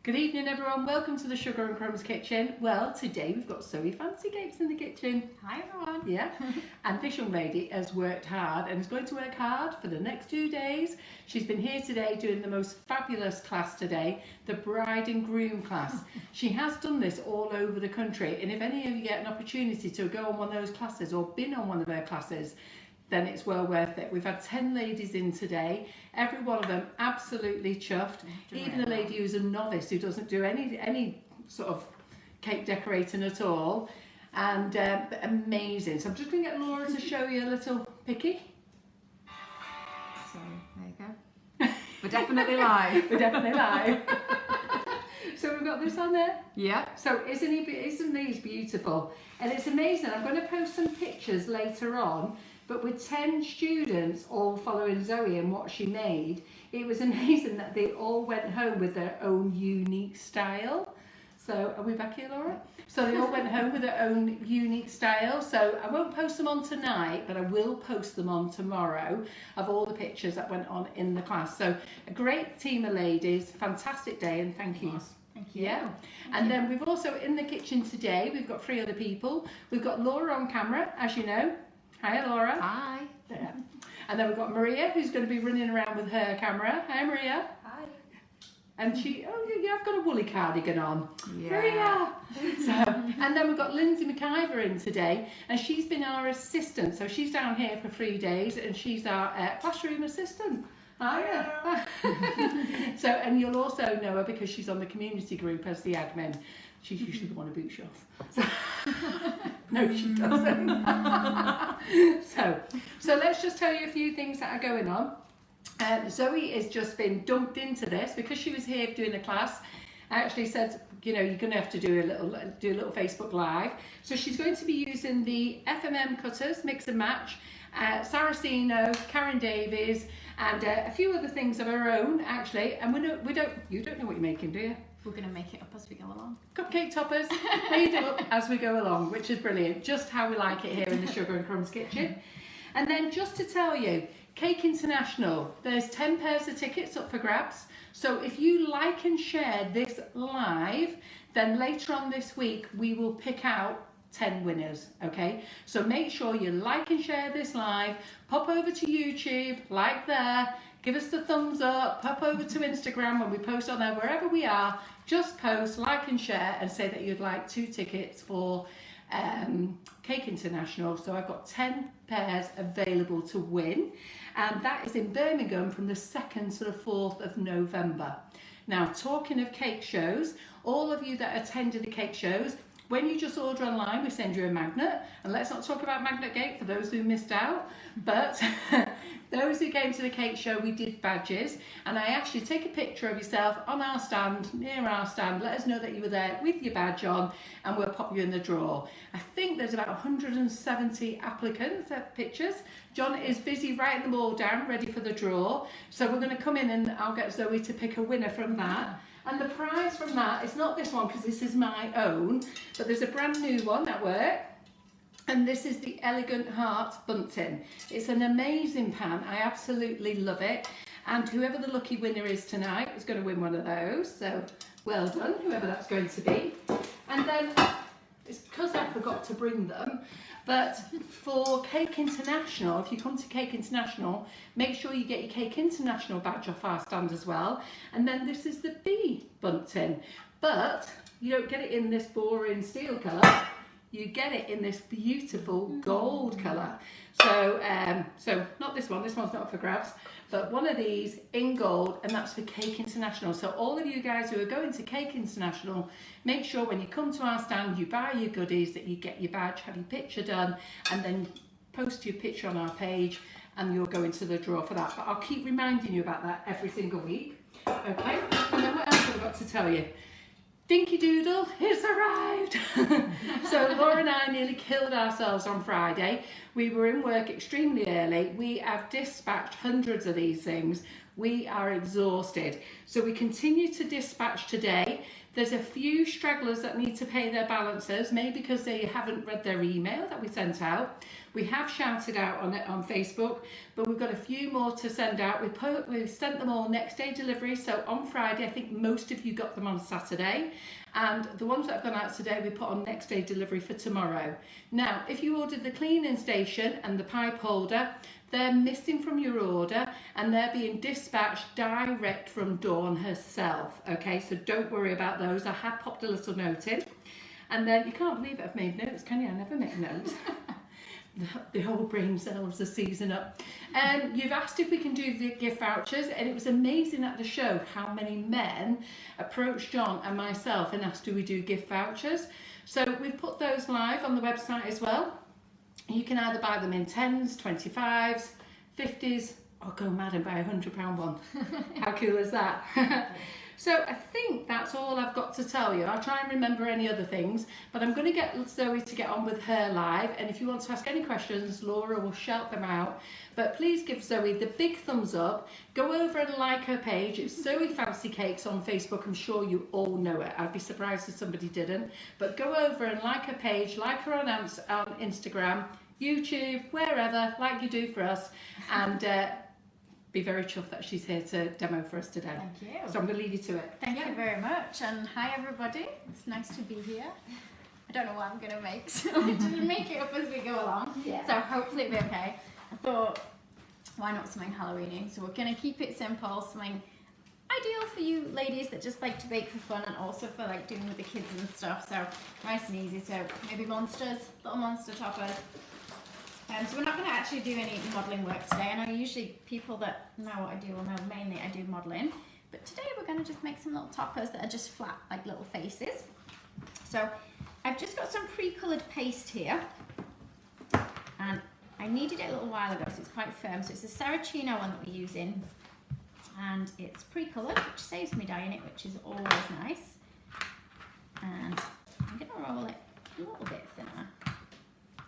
Good evening everyone, welcome to the Sugar and Crumbs kitchen. Well, today we've got Zoe Fancy Cakes in the kitchen. Hi everyone. Yeah, and this young lady has worked hard and is going to work hard for the next 2 days. She's been here today doing the most fabulous class today, the bride and groom class. She has done this all over the country, and if any of you get an opportunity to go on one of those classes or been on one of her classes, then it's well worth it. We've had 10 ladies in today, every one of them absolutely chuffed. Even a lady who's a novice who doesn't do any sort of cake decorating at all, and amazing. So I'm just going to get Laura to show you a little picky. So there you go. We're definitely live. We're definitely live. So we've got this on there. Yeah. So isn't these beautiful? And it's amazing. I'm going to post some pictures later on. But with 10 students all following Zoe and what she made, it was amazing that they all went home with their own unique style. So, are we back here, Laura? So they all went home with their own unique style. So I won't post them on tonight, but I will post them on tomorrow of all the pictures that went on in the class. So a great team of ladies, fantastic day, and thank you. Thank you. Yeah, and then we've also in the kitchen today, we've got 3 other people. We've got Laura on camera, as you know. Hi Laura. Hi. Yeah. And then we've got Maria, who's going to be running around with her camera. Hi Maria. Hi. And she, I've got a woolly cardigan on. Yeah. Maria. So, and then we've got Lindsay McIver in today, and she's been our assistant. So she's down here for 3 days, and she's our classroom assistant. Hiya. So, and you'll also know her because she's on the community group as the admin. She's usually the one who boots you off. So, no, she doesn't. So let's just tell you a few things that are going on. Zoe has just been dumped into this because she was here doing a class. I actually said, you know, you're going to have to do a little Facebook Live. So she's going to be using the FMM cutters, mix and match, Saraceno, Karen Davies, and a few other things of her own actually. And you don't know what you're making, do you? We're going to make it up as we go along. Cupcake toppers made up as we go along, which is brilliant. Just how we like it here in the Sugar and Crumbs kitchen. And then just to tell you, Cake International, there's 10 pairs of tickets up for grabs. So if you like and share this live, then later on this week, we will pick out 10 winners, okay? So make sure you like and share this live, pop over to YouTube, like there, give us the thumbs up, pop over to Instagram when we post on there, wherever we are, just post, like and share, and say that you'd like 2 tickets for Cake International. So I've got 10 pairs available to win, and that is in Birmingham from the 2nd to the 4th of November. Now, talking of cake shows, all of you that attended the cake shows, when you just order online, we send you a magnet. And let's not talk about Magnet Gate for those who missed out. But those who came to the cake show, we did badges. And I asked you to take a picture of yourself on our stand, near our stand. Let us know that you were there with your badge on, and we'll pop you in the draw. I think there's about 170 applicants at pictures. John is busy writing them all down, ready for the draw. So we're going to come in and I'll get Zoe to pick a winner from that. And the prize from that is not this one because this is my own, but there's a brand new one at work. And this is the Elegant Heart Bunting. It's an amazing pan. I absolutely love it. And whoever the lucky winner is tonight is going to win one of those. So well done, whoever that's going to be. And then it's because I forgot to bring them. But for Cake International, if you come to Cake International, make sure you get your Cake International badge off our stand as well. And then this is the bee bunting. But you don't get it in this boring steel colour. You get it in this beautiful gold colour. So, so not this one's not up for grabs, but one of these in gold, and that's for Cake International. So all of you guys who are going to Cake International, make sure when you come to our stand, you buy your goodies, that you get your badge, have your picture done, and then post your picture on our page, and you'll go into the draw for that. But I'll keep reminding you about that every single week. Okay, and then what else have I got to tell you? Dinky Doodle has arrived. So Laura and I nearly killed ourselves on Friday. We were in work extremely early. We have dispatched hundreds of these things. We are exhausted. So we continue to dispatch today. There's a few stragglers that need to pay their balances, maybe because they haven't read their email that we sent out. We have shouted out on it on Facebook, but we've got a few more to send out. We've sent them all next day delivery, so on Friday. I think most of you got them on Saturday, and the ones that have gone out today we put on next day delivery for tomorrow. Now, if you ordered the cleaning station and the pipe holder, they're missing from your order and they're being dispatched direct from Dawn herself. Okay, so don't worry about those. I have popped a little note in. And then, you can't believe it, I've made notes, can you? I never make notes. The whole brain cells are seizing up. You've asked if we can do the gift vouchers, and it was amazing at the show how many men approached John and myself and asked, do we do gift vouchers? So we've put those live on the website as well. You can either buy them in 10s, 25s, 50s, or go mad and buy a £100 one. How cool is that? So I think that's all I've got to tell you. I'll try and remember any other things, but I'm going to get Zoe to get on with her live, and if you want to ask any questions, Laura will shout them out. But please give Zoe the big thumbs up. Go over and like her page. It's Zoe Fancy Cakes on Facebook. I'm sure you all know it. I'd be surprised if somebody didn't. But go over and like her page, like her on Instagram, YouTube, wherever, like you do for us, and be very chuffed that she's here to demo for us today. Thank you. So I'm going to leave you to it. Thank you very much, and hi everybody. It's nice to be here. I don't know what I'm going to make, so we'll just make it up as we go along. Yeah. So hopefully it'll be okay. I thought, why not something Halloweeny? So we're going to keep it simple, something ideal for you ladies that just like to bake for fun and also for like doing with the kids and stuff. So nice and easy. So maybe monsters, little monster toppers. So we're not going to actually do any modelling work today. I know usually people that know what I do will know mainly I do modelling. But today we're going to just make some little toppers that are just flat, like little faces. So I've just got some pre-coloured paste here. And I needed it a little while ago, so it's quite firm. So it's the Saracino one that we're using. And it's pre-coloured, which saves me dyeing it, which is always nice. And I'm going to roll it a little bit thinner.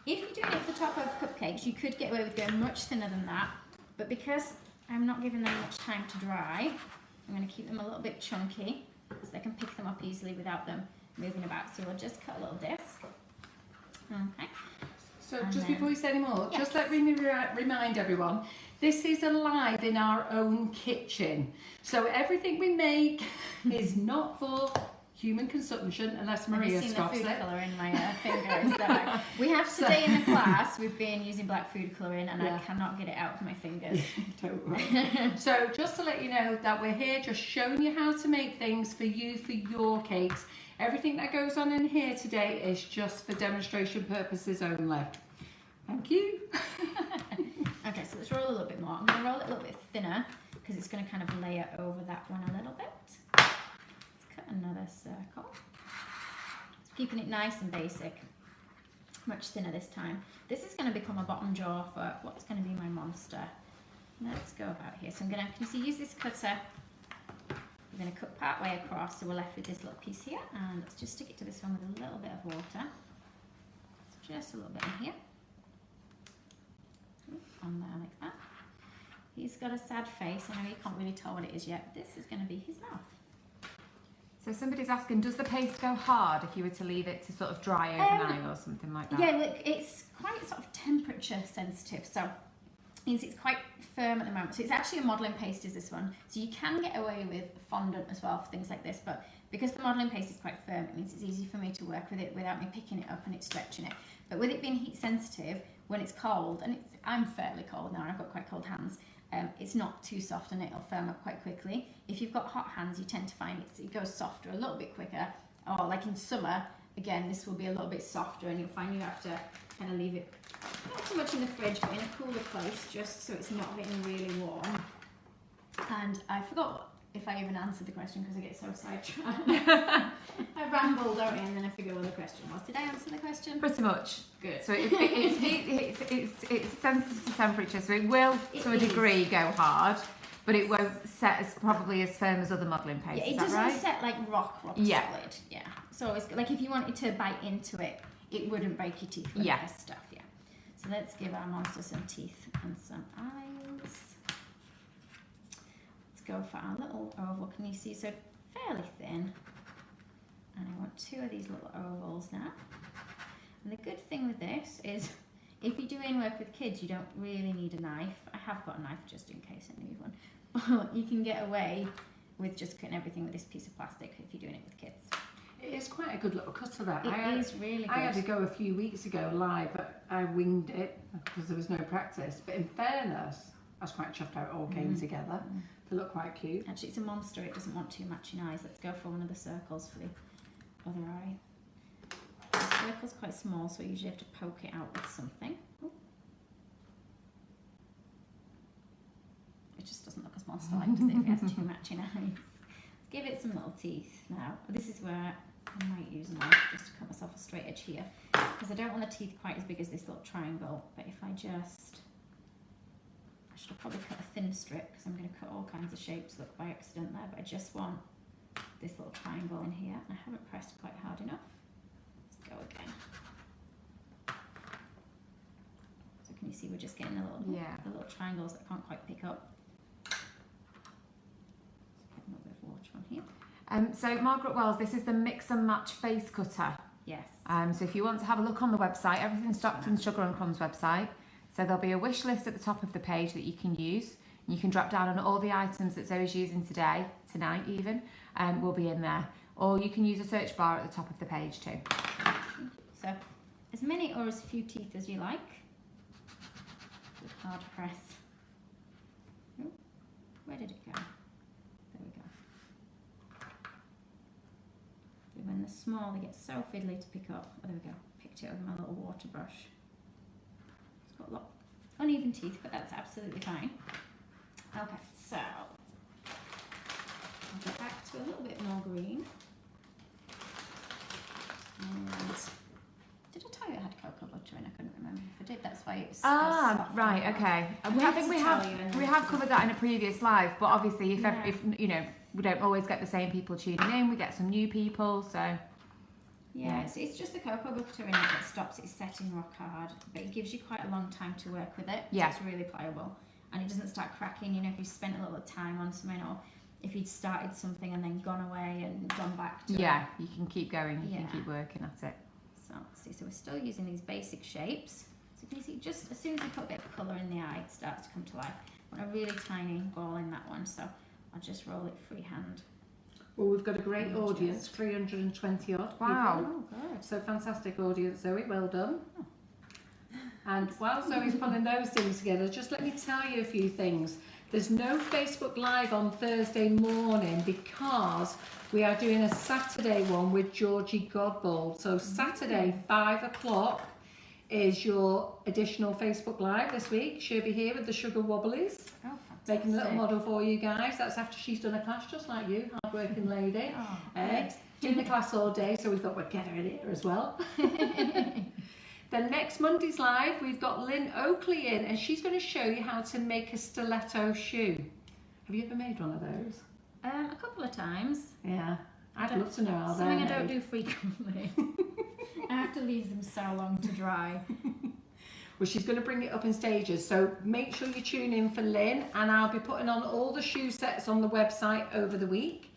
If you're doing it for the top of cupcakes, you could get away with going much thinner than that, but because I'm not giving them much time to dry, I'm going to keep them a little bit chunky so they can pick them up easily without them moving about. So we'll just cut a little disc. Okay. So just before we say any more, just let me remind everyone, this is alive in our own kitchen. So everything we make is not for human consumption unless Maria stops it. I've seen the food colour in my fingers. So we have today in the class, we've been using black food colouring and I cannot get it out of my fingers. Don't worry. So just to let you know that we're here just showing you how to make things for you, for your cakes. Everything that goes on in here today is just for demonstration purposes only. Thank you. Okay, so let's roll a little bit more. I'm going to roll it a little bit thinner because it's going to kind of layer over that one a little bit. Another circle. Keeping it nice and basic. Much thinner this time. This is going to become a bottom jaw for what's going to be my monster. Let's go about here. So I'm going to use this cutter. We're going to cut part way across, so we're left with this little piece here. And let's just stick it to this one with a little bit of water. So just a little bit in here. On there like that. He's got a sad face. I know you can't really tell what it is yet. This is going to be his mouth. So somebody's asking, does the paste go hard if you were to leave it to sort of dry overnight or something like that? Yeah, look, it's quite sort of temperature sensitive, so it means it's quite firm at the moment. So it's actually a modelling paste is this one. So you can get away with fondant as well for things like this, but because the modelling paste is quite firm, it means it's easy for me to work with it without me picking it up and it's stretching it. But with it being heat sensitive, when it's cold, and I'm fairly cold now, I've got quite cold hands, it's not too soft and it'll firm up quite quickly. If you've got hot hands, you tend to find it goes softer a little bit quicker. Or like in summer, again, this will be a little bit softer and you'll find you have to kind of leave it not so much in the fridge, but in a cooler place, just so it's not getting really warm. And I forgot if I even answered the question because I get so sidetracked. I ramble, don't I? And then I forget what the question was. Did I answer the question? Pretty much. Good. So it's sensitive to temperature, so it will, to a degree, go hard, but it won't set as probably as firm as other modelling paste. Yeah, it is that doesn't right? set like rock solid. Yeah. So it's like if you wanted to bite into it, it wouldn't break your teeth with this stuff. Yeah. So let's give our monster some teeth and some eyes. Let's go for our little oval. Can you see? So fairly thin. And I want 2 of these little ovals now. And the good thing with this is, if you're doing work with kids, you don't really need a knife. I have got a knife just in case I need one. But you can get away with just cutting everything with this piece of plastic if you're doing it with kids. It is quite a good little cutter, that. It is really good. I had to go a few weeks ago live, but I winged it because there was no practice. But in fairness, I was quite chuffed how it all came together. They look quite cute. Actually, it's a monster. It doesn't want 2 matching eyes. Let's go for one of the circles for the other eye. The circle's quite small, so I usually have to poke it out with something. Ooh. It just doesn't look as monster-like, does it, if it has 2 matching eyes? Let's give it some little teeth now. This is where I might use a knife just to cut myself a straight edge here, because I don't want the teeth quite as big as this little triangle. But if I should have probably cut a thin strip, because I'm going to cut all kinds of shapes, look, by accident there, but I just want this little triangle in here, and I haven't pressed quite hard enough. Let's go again. So can you see we're just getting the little triangles that I can't quite pick up. Let's get a little bit of water on here. So Margaret Wells, this is the Mix and Match face cutter. Yes. So if you want to have a look on the website, everything's stocked on Sugar and Crumbs website. So there'll be a wish list at the top of the page that you can use. You can drop down on all the items that Zoe's using today, tonight even, will be in there. Or you can use a search bar at the top of the page too. So as many or as few teeth as you like. With hard press. Oh, where did it go? There we go. So when they're small, they get so fiddly to pick up. Oh, there we go. Picked it up with my little water brush. It's got a lot uneven teeth, but that's absolutely fine. Okay, so I'll get back to a little bit more green. And did I tell you I had cocoa butter in? I couldn't remember if I did. That's why it was. Right, okay. I think we have covered that in a previous live, but obviously if you know, we don't always get the same people tuning in. We get some new people, so. Yeah, so it's just the cocoa butter in it that stops it setting rock hard, but it gives you quite a long time to work with it. Yeah. So it's really pliable, and it doesn't start cracking. You know, if you spent a little time on something, or if you'd started something and then gone away and gone back to it. You can keep going. You can keep working at it. So let's see. So we're still using these basic shapes. So can you see, just as soon as you put a bit of colour in the eye, it starts to come to life. I want a really tiny ball in that one, so I'll just roll it freehand. Well, we've got a great audience, 320 odd people. Wow. Oh, good. So fantastic audience, Zoe, well done. And while Zoe's pulling those things together, just let me tell you a few things. There's no Facebook Live on Thursday morning because we are doing a Saturday one with Georgie Godbold. So Saturday, 5 o'clock is your additional Facebook Live this week. She'll be here with the Sugar Wobblies. Oh, Making a little model for you guys. That's after she's done a class just like you, hard-working lady. Doing the class all day, so we thought we'd get her in here as well. Then next Monday's live, we've got Lynn Oakley in, and she's going to show you how to make a stiletto shoe. Have you ever made one of those? A couple of times. Yeah, I'd love to know how they're Something I made. don't do frequently. I have to leave them so long to dry. Well, she's going to bring it up in stages, so make sure you tune in for Lynn, and I'll be putting on all the shoe sets on the website over the week.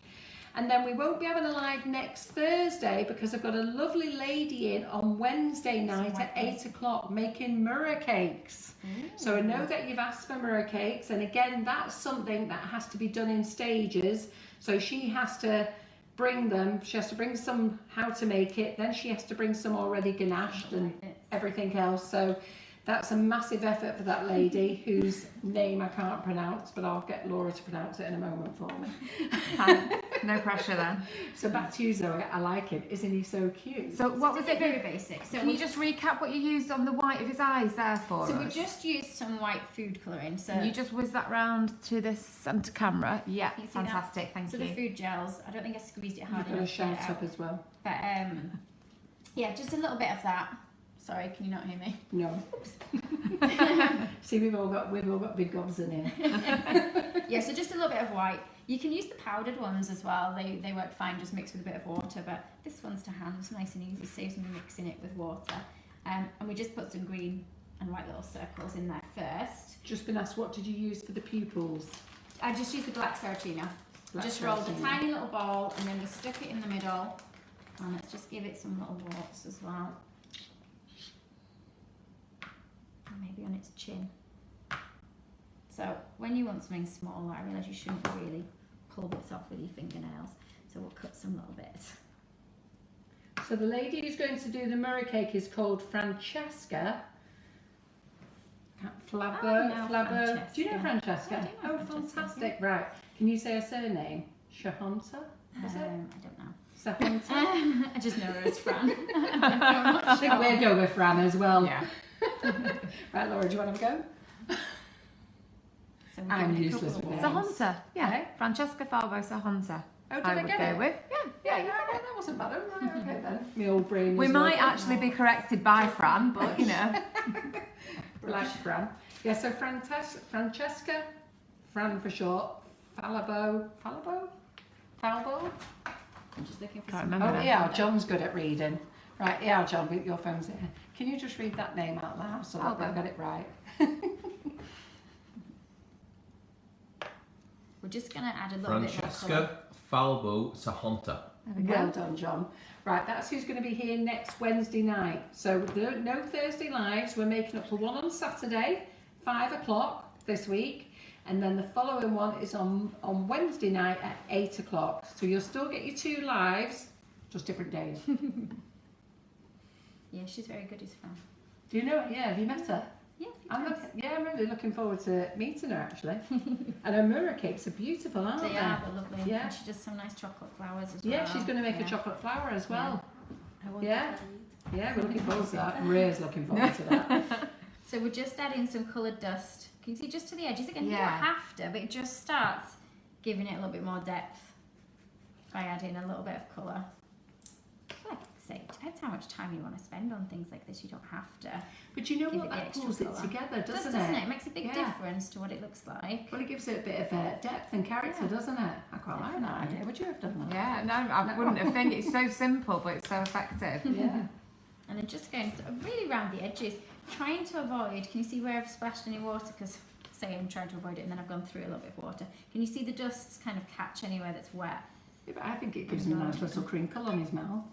And then we won't be having a live next Thursday because I've got a lovely lady in on Wednesday night at 8 o'clock making mirror cakes. So I know that you've asked for mirror cakes, and again, that's something that has to be done in stages. So she has to bring them, she has to bring some how to make it, then she has to bring some already ganached and everything else. So that's a massive effort for that lady whose name I can't pronounce, but I'll get Laura to pronounce it in a moment for me. No pressure then. So back to you, Zoe. I like him. Isn't he so cute? So what was it? Very basic. So Can you just recap what you used on the white of his eyes there for us? we just used some white food colouring. So Can you just whiz that round to this centre camera? Yeah, Can you see that? fantastic. Thank so you. the food gels. I don't think I squeezed it You've hard got a enough. shout up as well. But yeah, just a little bit of that. Sorry, can you not hear me? No. See, we've all got big gobs in here. Yeah, so just a little bit of white. You can use the powdered ones as well. They work fine, just mixed with a bit of water. But this one's to hand, it's nice and easy. Saves me mixing it with water. And we just put some green and white little circles in there first. Just been asked, what did you use for the pupils? I just used the black Serratina. Just rolled a tiny little ball and then just stuck it in the middle And let's just give it some little warts as well. And maybe on its chin. So when you want something smaller, I realise you shouldn't really pull bits off with your fingernails. So we'll cut some little bits. So the lady who's going to do the Murray cake is called Francesca. Francesca. Do you know Francesca? Yeah, I do know Francesca, Fantastic. Right. Can you say her surname? Shahanta? Is it? I don't know. Shahanta? I just know her as Fran. I think we'll go with Fran as well. Yeah. Right, Laura, do you want to go? So I'm useless with names. Sahunta. Yeah. Okay. Francesca Falbo Sahunta. Oh, did I I would get go it? with. Yeah, that wasn't bad. Right, okay then. My old brain We is might working. actually be corrected by Fran, but you know. Like Fran. Yeah, so Francesca, Fran for short, Falbo? I'm just looking for Can't some. remember Oh now. yeah, John's good at reading. Right, yeah, John, your phone's here. Can you just read that name out loud so that I've got it right? We're just going to add a little bit more colour. Francesca Falbo Sahunta. There we go. Well done, John. Right, that's who's going to be here next Wednesday night. So no Thursday lives. We're making up for one on Saturday, 5 o'clock this week. And then the following one is on Wednesday night at 8 o'clock. So you'll still get your 2 lives, just different days. Yeah, she's very good as Fran. Do you know? Yeah, have you met her? Yeah, I'm really looking forward to meeting her actually. And her Murray cakes are beautiful, aren't they? They are, they're lovely. Yeah. And she does some nice chocolate flowers as well. Yeah, she's going to make Yeah. a chocolate flower as well. I wonder Yeah. if Yeah, we're looking forward to that. Maria's looking forward to that. So we're just adding some coloured dust. Can you see just to the edges? Again, you don't Yeah. have to, but it just starts giving it a little bit more depth by adding a little bit of colour. Like I say, it depends how much time you want to spend on things like this. You don't have to. But you know Give what? it the That extra pulls it colour. together, It doesn't doesn't it? it? It makes a big Yeah. difference to what it looks like. Well, it gives it a bit of depth and character, Yeah. doesn't it? I quite like that Definitely. idea. Would you have done that? Yeah, no, I wouldn't have think it's so simple, but it's so effective. Yeah. And then just going really around the edges, trying to avoid, can you see where I've splashed any water? Because say I'm trying to avoid it and then I've gone through a little bit of water. Can you see the dusts kind of catch anywhere that's wet? Yeah, but I think it gives him a nice little crinkle on his mouth.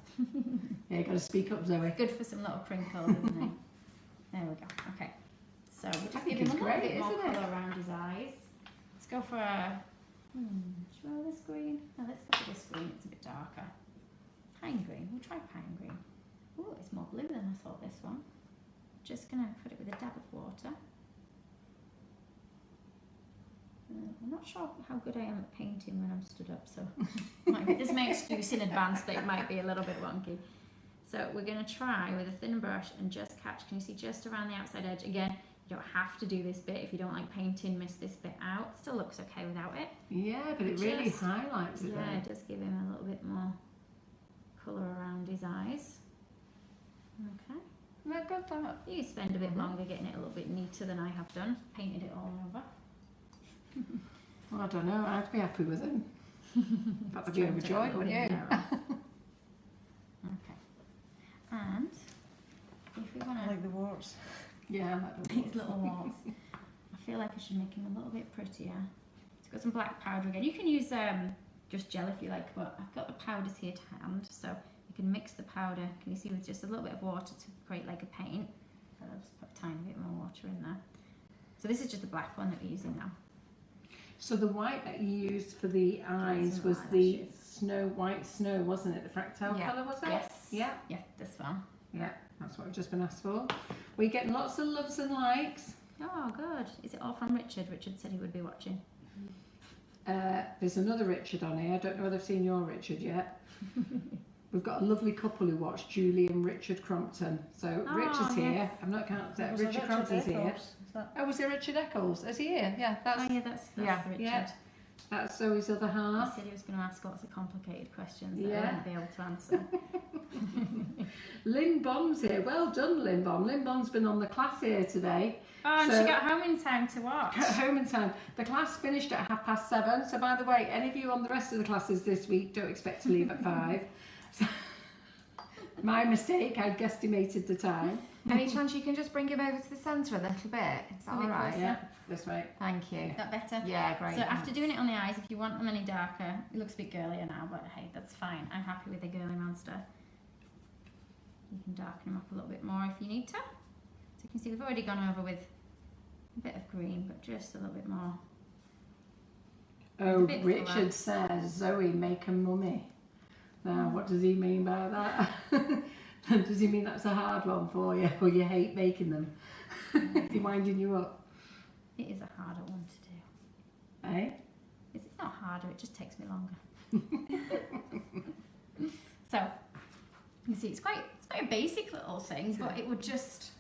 Yeah, you got to speak up, Zoe. Good for some little crinkles, isn't it? There we go. Okay. So we'll I just think give him it's a little great, bit more isn't it? colour around his eyes. Let's go for a, should we go this green? No, let's go for this green, it's a bit darker. Pine green, we'll try pine green. Oh, it's more blue than I thought this one. Just going to put it with a dab of water. I'm not sure how good I am at painting when I'm stood up, so there's my excuse in advance that it might be a little bit wonky. So we're going to try with a thin brush and just catch, can you see just around the outside edge? Again, you don't have to do this bit. If you don't like painting, miss this bit out. Still looks okay without it. Yeah, but it really Just- highlights it Yeah, there. it does give him a little bit more colour around his eyes. Okay. No, good that. You spend a bit longer getting it a little bit neater than I have done. Painted it all over. Well, I don't know. I'd be happy with him. That'd be overjoyed, wouldn't you? Okay. And if we want to the warts. Yeah, I like the these warts. little warts, I feel like I should make him a little bit prettier. It's got some black powder again. You can use just gel if you like, but I've got the powders here to hand, so you can mix the powder. Can you see with just a little bit of water to create like a paint? So I'll just put a tiny bit more water in there. So this is just the black one that we're using now. So the white that you used for the eyes Some was the eyelashes. white snow, wasn't it? The fractal Yeah. colour, was it? Yes. Yeah. Yeah, this one. Yeah, that's what we've just been asked for. We're getting lots of loves and likes. Oh, good. Is it all from Richard? Richard said he would be watching. There's another Richard on here. I don't know whether I've seen your Richard yet. We've got a lovely couple who watched, Julie and Richard Crumpton. So Oh, Richard's here. yes. I'm not counting that. Richard Crumpton's here. Oh, was it Richard Eccles? Is he here? Yeah, that's Oh, yeah, that's Yeah. Richard. yeah. That's Zoe's other He half. said he was going to ask lots of complicated questions that Yeah. I wouldn't be able to answer. Lynn Bond's here. Well done, Lynn Bond. Lynn Bond's been on the class here today. Oh, and So- she got home in time to watch. At home in time. The class finished at 7:30. So, by the way, any of you on the rest of the classes this week don't expect to leave at 5. My mistake, I guesstimated the time. Any chance you can just bring him over to the centre a little bit? Is that A bit all right? closer. Yeah, this way. Thank you. Is that better? Yeah, great. So after doing it on the eyes, if you want them any darker, it looks a bit girlier now, but hey, that's fine. I'm happy with the girly monster. You can darken them up a little bit more if you need to. So you can see we've already gone over with a bit of green, but just a little bit more. Oh, bit Richard says, Zoe, make a mummy. Now, what does he mean by that? Does he mean that's a hard one for you, or you hate making them? Is he winding you up? It is a harder one to do. Eh? It's not harder, it just takes me longer. So, you can see it's quite a basic little thing, but it would just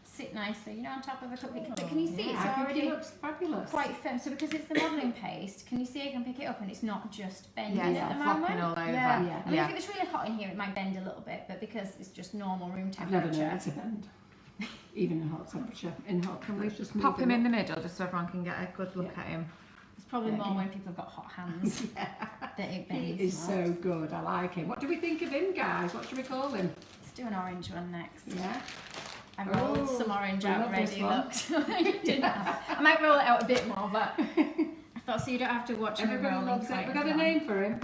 sit nicely, you know, on top of a cupcake. But can you see Yeah, it's I think already it looks fabulous. quite firm? So because it's the modelling paste, can you see I can pick it up and it's not just bending Yeah, it's at the not flopping moment? all over. Yeah. Yeah. I mean, if it was really hot in here, it might bend a little bit, but because it's just normal room I've never temperature. known it to bend, even in hot temperature. In hot, can we just move Pop him up? in the middle just so everyone can get a good look Yeah. at him. It's probably Yeah, more yeah. when people have got hot hands that it He bends is more. so good. I like him. What do we think of him, guys? What should we call him? Let's do an orange one next. Yeah. I rolled Oh, some orange we out love this ready, one. look. So I might roll it out a bit more, but I thought so you don't have to watch me Everybody rolling loves quite it. We as got a long. name for him.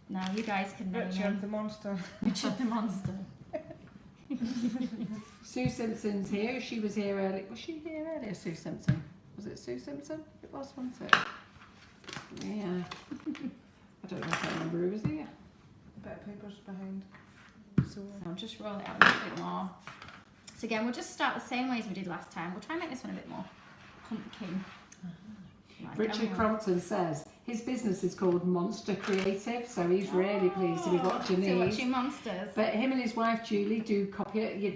No, you guys can name Richard him. the monster. Richard the monster. Sue Simpson's here. She was here earlier. Was she here earlier, Sue Simpson? Was it Sue Simpson? It was, wasn't it? Yeah. I don't know if I remember who was here. Better papers behind. So So I'll just roll it out a little bit more. So again, we'll just start the same way as we did last time. We'll try and make this one a bit more pumpkin. Like, Richard Crompton says his business is called Monster Creative, so he's really pleased to be watching So these. watching monsters. But him and his wife Julie do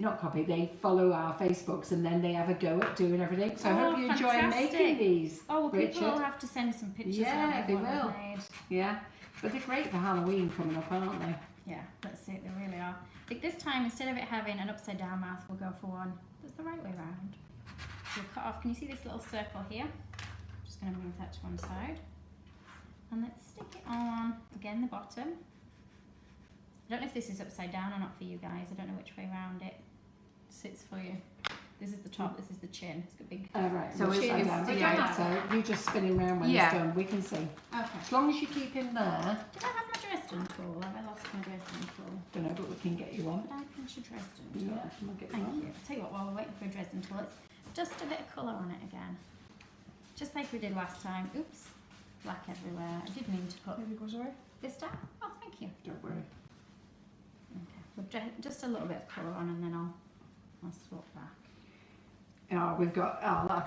not copy, they follow our Facebooks and then they have a go at doing everything. So I Oh, hope you enjoy fantastic. making these. Oh, well, people Richard. will have to send some pictures Yeah, of they what they've will. made. Yeah, but they're great for Halloween coming up, aren't they? Yeah, that's it, they really are. I think this time, instead of it having an upside down mouth, we'll go for one that's the right way round. So we'll cut off, can you see this little circle here? I'm just going to move that to one side. And let's stick it on, again, the bottom. I don't know if this is upside down or not for you guys. I don't know which way round it sits for you. This is the top, this is the chin. It's got big... Right, So so it's- upside it's- down. yeah. So you just spinning around when Yeah. it's done, we can see. Okay. As long as you keep him there, Did I have my Dresden tool? Have I lost my Dresden tool? don't know, but we can get you one. Did I pinch a Dresden tool? Yeah, we'll get you Thank one. you. I'll tell you what, while we're waiting for a Dresden tool, it's just a bit of colour on it again. Just like we did last time. Oops. Black everywhere. I did mean to put here we go, Zoe. this down. Oh, thank you. Don't worry. Okay. We'll just a little bit of colour on and then I'll swap back. Oh, we've got,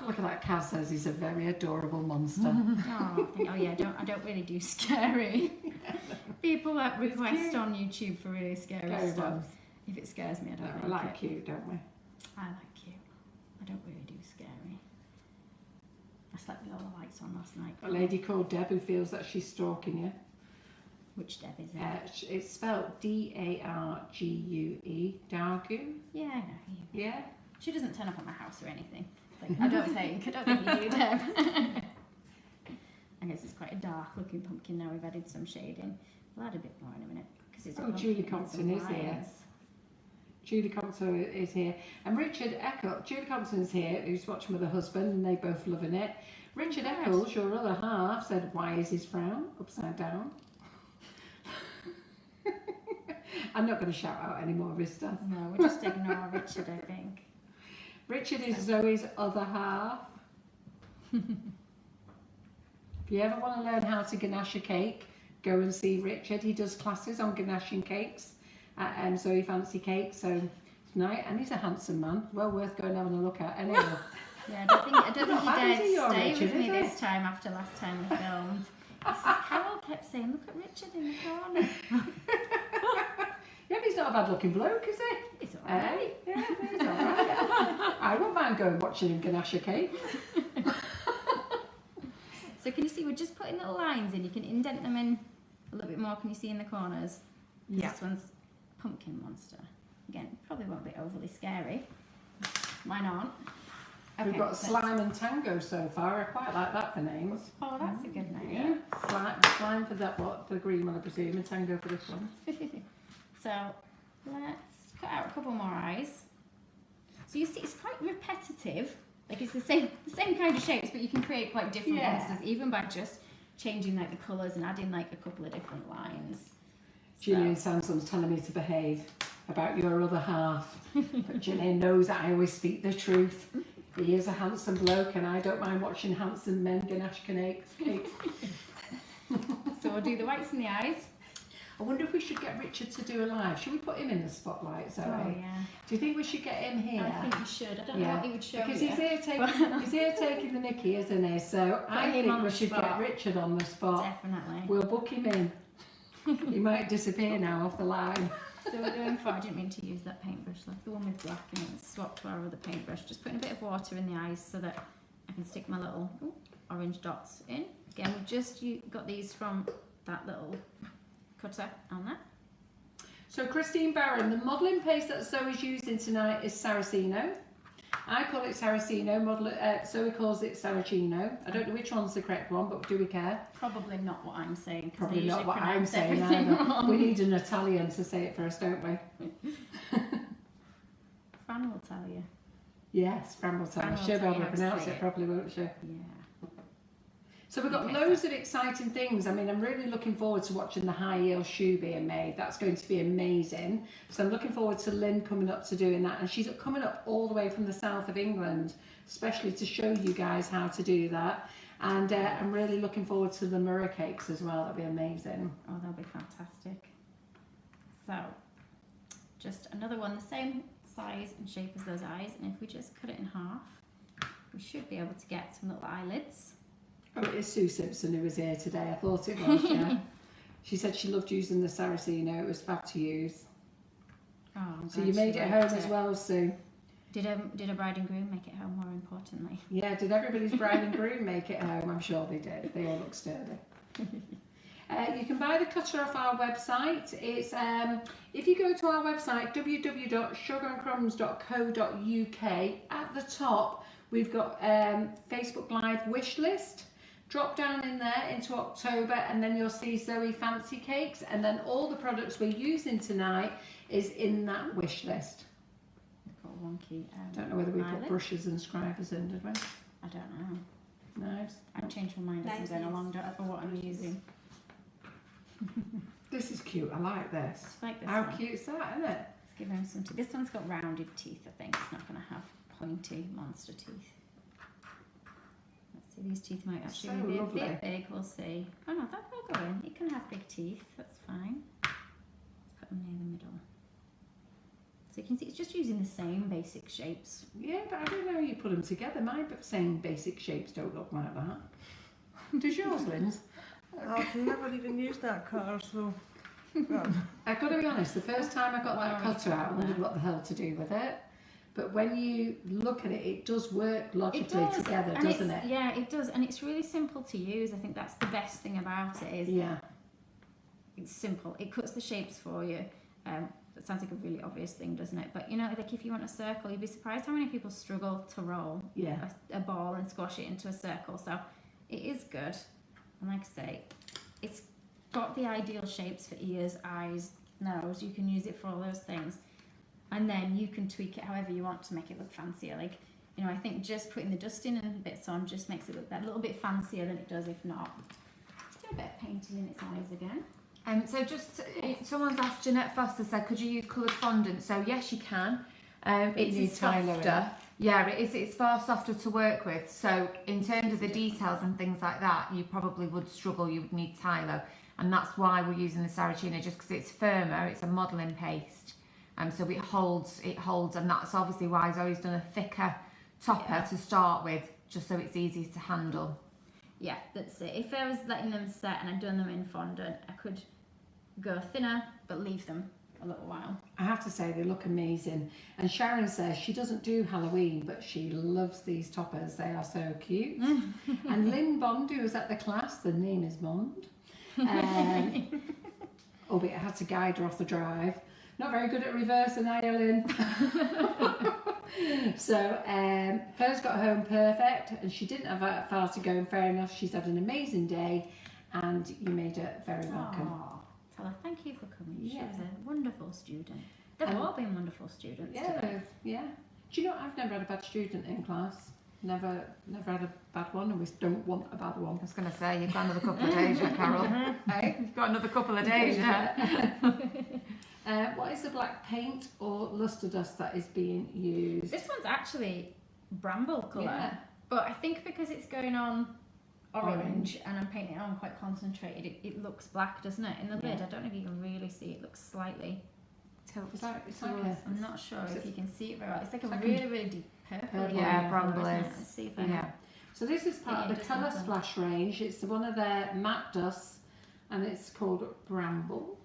look at that. Kaz says he's a very adorable monster. Oh yeah, I don't really do scary. People that request cute. on YouTube for really scary Very stuff. well. If it scares me, I No, don't we like like it. cute, don't we? I like cute. I don't really do scary. I slept with all the lights on last night. A lady called Deb who feels that she's stalking you. Which Deb is it? It's spelled D-A-R-G-U-E. Dargu? Yeah, I know. You. Yeah? She doesn't turn up at my house or anything. Like, I don't think you do, Deb. I guess it's quite a dark looking pumpkin now. We've added some shading. We'll add a bit more in a minute. Because it's a Oh, pumpkin Julie with some Compton is here. lines. Julie Compton is here. And Richard Eccles, Julie Compton's here, who's watching with her husband, and they both loving it. Richard Yes. Eccles, your other half, said, why is his frown upside down? I'm not going to shout out any more of his stuff. No, we'll just ignore Richard, I think. Richard is Zoe's other half. If you ever want to learn how to ganache a cake, go and see Richard. He does classes on ganaching cakes at Zoe Fancy Cake. So tonight, and he's a handsome man, well worth going and having a look at. Anyway, Yeah, I don't think Not he bad, is dared he, your stay Richard, with me is he? this time after last time we filmed. Carol kept saying, look at Richard in the corner. yeah, but he's not a bad looking bloke, is he? It's alright. Hey, yeah, he's alright. I wouldn't mind going watching him ganache a cake. So can you see we're just putting little lines in. You can indent them in a little bit more. Can you see in the corners? Yeah. This one's Pumpkin Monster. Again, probably won't be overly scary. Mine aren't. We've got let's- Slime and Tango so far. I quite like that for names. Oh, that's a good name. Yeah, slime for that, what, the green one I presume, and Tango for this one. So let's cut out a couple more eyes. So you see, it's quite repetitive. Like it's the same kind of shapes, but you can create quite different monsters even by just changing like the colours and adding like a couple of different lines. Julian Sanson's telling me to behave about your other half. But Julian knows that I always speak the truth. He is a handsome bloke and I don't mind watching handsome men ganache cakes. So we'll do the whites in the eyes. I wonder if we should get Richard to do a live. Should we put him in the spotlight, Zoe? Oh yeah. Do you think we should get him here? I think we should. I don't know what he would show because you. he's here taking the mickey, isn't he? So I him think on we the should spot. get Richard on the spot. Definitely. We'll book him in. He might disappear now off the line. So we're doing for, I didn't mean to use that paintbrush, like the one with black in it, swap to our other paintbrush. Just putting a bit of water in the eyes so that I can stick my little orange dots in. Again, we've just got these from that little cutter on there. So Christine Barron, the modelling paste that Zoe's using tonight is Saraceno. I call it Saraceno, Zoe calls it Saraceno. I don't know which one's the correct one, but do we care? Probably not what I'm saying. 'Cause Probably they not usually what I'm pronounce saying everything either. wrong. We need an Italian to say it for us, don't we? Fran will tell you. Yes, Fran will tell Fran us. will She'll be tell able you to how to pronounce say it it. properly, won't she? Yeah. So we've got Okay, loads of exciting things. I mean, I'm really looking forward to watching the high heel shoe being made. That's going to be amazing. So I'm looking forward to Lynn coming up to doing that. And she's coming up all the way from the south of England, especially to show you guys how to do that. And I'm really looking forward to the mirror cakes as well. That'll be amazing. Oh, they'll be fantastic. So, just another one, the same size and shape as those eyes. And if we just cut it in half, we should be able to get some little eyelids. Oh, it is Sue Simpson who was here today. I thought it was, yeah. She said she loved using the Saraceno. It was fab to use. Oh, I'm So glad you she made it liked home as well, Sue. Did a bride and groom make it home, more importantly? Yeah, did everybody's bride and groom make it home? I'm sure they did. They all look sturdy. You can buy the cutter off our website. It's if you go to our website www.sugarandcrumbs.co.uk, at the top we've got Facebook Live wish list. Drop down in there into October and then you'll see Zoe Fancy Cakes, and then all the products we're using tonight is in that wish list. Got a wonky. Don't know whether we put eyelid. brushes and scribers in, did we? I don't know. Knives. I've changed my mind as I'm going along. Don't know for what I'm using. This is cute. I like this. Just like this How one. cute's that, isn't it? Let's give him some teeth. This one's got rounded teeth. I think it's not going to have pointy monster teeth. Let's see. These teeth might actually So be a lovely. bit big. We'll see. Oh no, that will go in. It can have big teeth. That's fine. Let's put them near the middle. So you can see it's just using the same basic shapes. Yeah, but I don't know how you put them together. My same basic shapes don't look like that. Does yours, Linz? I've never even used that cutter, so. I've got to be honest, the first time I got Why that are we cutter out, I wondered what the hell to do with it. But when you look at it, it does work logically together, and doesn't it's- it? Yeah, it does, and it's really simple to use. I think that's the best thing about it is Yeah. it's simple. It cuts the shapes for you. That sounds like a really obvious thing, doesn't it? But you know, like if you want a circle, you'd be surprised how many people struggle to roll Yeah. a ball and squash it into a circle. So it is good. And like I say, it's got the ideal shapes for ears, eyes, nose. You can use it for all those things. And then you can tweak it however you want to make it look fancier. Like, you know, I think just putting the dusting and bits on just makes it look that little bit fancier than it does if not. Let's do a bit of painting in its eyes again. So just, someone's asked, Jeanette Foster said, could you use coloured fondant? So yes, you can. It's needs Tyler in softer. Yeah, it is. It's far softer to work with. So in terms of the details and things like that, you probably would struggle. You would need Tylo, and that's why we're using the Saraceno, just because it's firmer. It's a modelling paste, so it holds, and that's obviously why Zoe's done a thicker topper to start with, just so it's easy to handle. Yeah, that's it. If I was letting them set and I'd done them in fondant, I could go thinner but leave them a little while. I have to say they look amazing. And Sharon says she doesn't do Halloween, but she loves these toppers. They are so cute. And Lynn Bond, who was at the class, the name is Bond. Albeit I had to guide her off the drive. Not very good at reversing, are you, Lynn? So hers got home perfect, and she didn't have that far to go, and fair enough, she's had an amazing day, and you made her very welcome. Aww. Tell her thank you for coming. She Yeah. was a wonderful student. They've all been wonderful students. today. Yeah. Do you know, I've never had a bad student in class. Never had a bad one, and we don't want a bad one. I was going to say, you've got another couple of days yet, Carol. Hey? You've got another couple of days yet. What is the black paint or luster dust that is being used? This one's actually bramble colour, Yeah. but I think because it's going on orange and I'm painting it on quite concentrated, it looks black, doesn't it? In the lid, I don't know if you can really see, it looks slightly, It's like a, I'm not sure Is if it- you can see it very well. It's like a it's like really, really deep purple. Yeah, bramble colour, isn't it? is. Let's see if I Yeah. so this is part Yeah, of the just Colour like that. Splash range. It's one of their matte dusts, and it's called Bramble.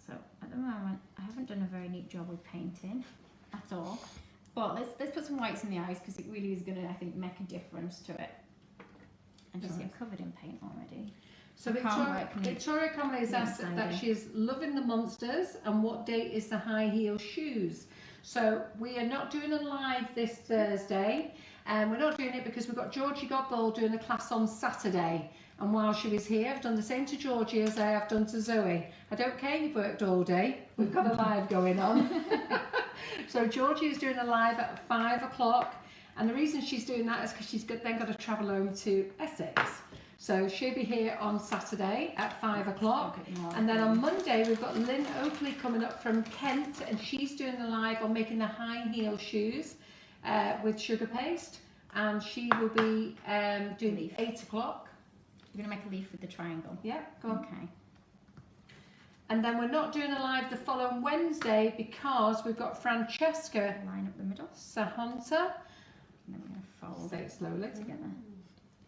So at the moment, I haven't done a very neat job with painting at all. But let's put some whites in the eyes because it really is going to, I think, make a difference to it. And just get covered in paint already. So I can't work neat. Victoria Conley has asked Yes, I that do. she's loving the monsters and what date is the high heel shoes. So we are not doing a live this Thursday, and we're not doing it because we've got Georgie Godbold doing a class on Saturday. And while she was here, I've done the same to Georgie as I have done to Zoe. I don't care, you've worked all day. We've got a live going on. So Georgie is doing a live at 5 o'clock. And the reason she's doing that is because she's then got to travel home to Essex. So she'll be here on Saturday at 5 o'clock. And then on Monday, we've got Lynn Oakley coming up from Kent, and she's doing a live on making the high heel shoes with sugar paste. And she will be doing Leaf. 8 o'clock. You're going to make a leaf with the triangle. Yeah, go on. Okay. And then we're not doing a live the following Wednesday because we've got Francesca Line up the middle. Sahunta. And then we're going to fold Say it it slowly. together.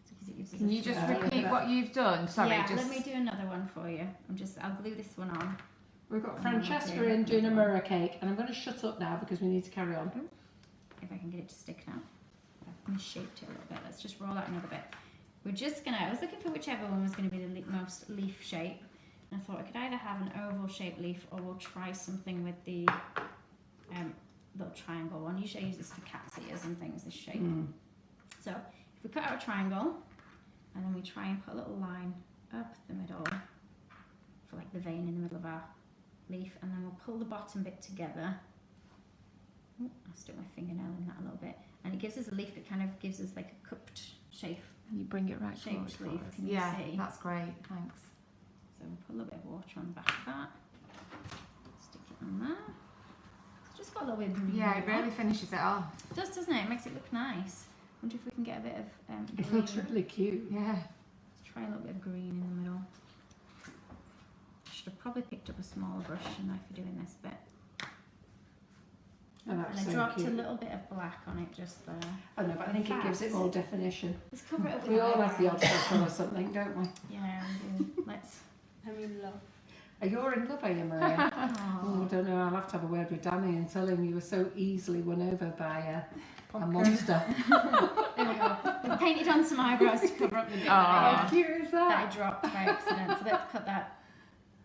Because it gives us Can a you just flare. repeat what you've done? Sorry, yeah, just... let me do another one for you. I'll glue this one on. We've got And then we'll Francesca do in doing a another mirror cake, and I'm going to shut up now because we need to carry on. If I can get it to stick now. I've misshaped it a little bit. Let's just roll out another bit. We're just gonna, I was looking for whichever one was gonna be the most leaf shape. And I thought I could either have an oval shaped leaf or we'll try something with the little triangle one. Usually I use this for cat's ears and things, this shape. So if we cut out a triangle and then we try and put a little line up the middle for like the vein in the middle of our leaf, and then we'll pull the bottom bit together. Ooh, I'll stick my fingernail in that a little bit, and it gives us a leaf that kind of gives us like a cupped shape. Can you bring it right Shaped forward leaf, for us? can you Yeah, see? that's great, thanks. So we'll put a little bit of water on the back of that. Stick it on there. It's just got a little bit of green. Yeah, it on. really finishes it off. It does, doesn't it? It makes it look nice. Wonder if we can get a bit of It green. looks really cute. Yeah. Let's try a little bit of green in the middle. I should have probably picked up a smaller brush, shouldn't I, for doing this bit. Oh, that's And I so dropped cute. a little bit of black on it just there. I know, but I think it gives it more definition. Let's cover it up with We all highlight. have the odd circle or something, don't we? Yeah, we do. Let's. I'm in love. You're in love, are you, Maria? Oh, Oh. I don't know. I'll have to have a word with Danny and tell him you were so easily won over by a monster. There we go. We painted on some eyebrows to cover up the bit Aw. How cute is that I that? dropped by accident. So let's put that.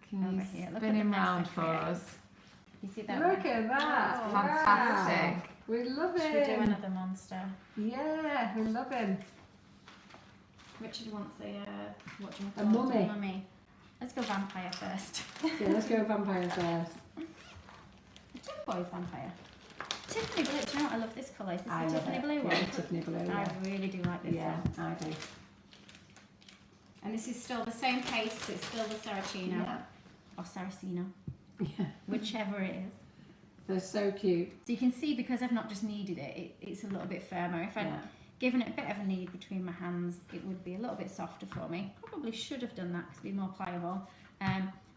Can Over you here. Look spin at the him mess round I for created. us? You see that? Look one? at that. Oh, Wow. Fantastic. We love Should we do him. another monster? Yeah, we love him. Richard wants what do you A want? mummy. Mummy. Let's go vampire first. Yeah, let's go vampire first. Turquoise vampire. Tiffany blue. Do you know what? I love this colour. Is this I the love Tiffany it. blue Yeah, one? Tiffany blue. I Yeah, really do like this yeah, one. I do. And this is still the same paste. It's still the Saracino Yeah. or Saracino, Yeah, whichever it is. they're so cute. So you can see because I've not just kneaded it, it's a little bit firmer. If I'd Yeah. given it a bit of a knead between my hands, it would be a little bit softer for me. Probably should have done that because it'd be more pliable.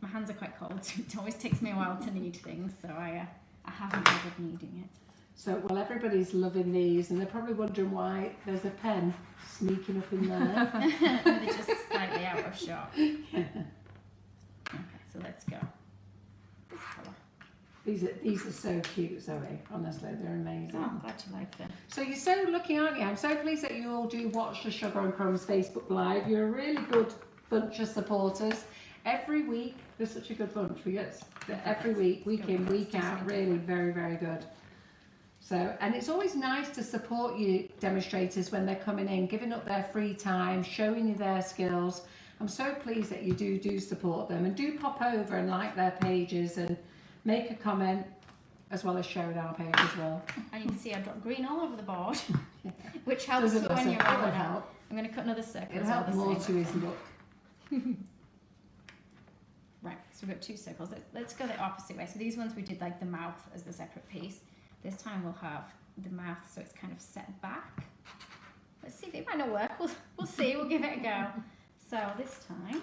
My hands are quite cold, so it always takes me a while to knead things, so I haven't bothered kneading it. So, well, everybody's loving these, and they're probably wondering why there's a pen sneaking up in there. They're just slightly out of shot. Okay, so let's go. This colour. These are so cute, Zoe. Honestly, they're amazing. Oh, I'm glad you like them. So you're so lucky, aren't you? I'm so pleased that you all do watch the Sugar and Crumbs Facebook Live. You're a really good bunch of supporters. Every week, they're such a good bunch. We get every week, week in, week out, really very, very good. So, and it's always nice to support you demonstrators when they're coming in, giving up their free time, showing you their skills. I'm so pleased that you do support them, and do pop over and like their pages and make a comment, as well as share it our page as well. And you can see I've got green all over the board, which helps Doesn't for when matter, you're it'll rolling out. help. I'm going to cut another circle. It'll as well help the more same to his look. Right, so we've got 2 circles. Let's go the opposite way. So these ones we did like the mouth as the separate piece. This time we'll have the mouth so it's kind of set back. Let's see if it might not work. We'll see. We'll give it a go. So this time,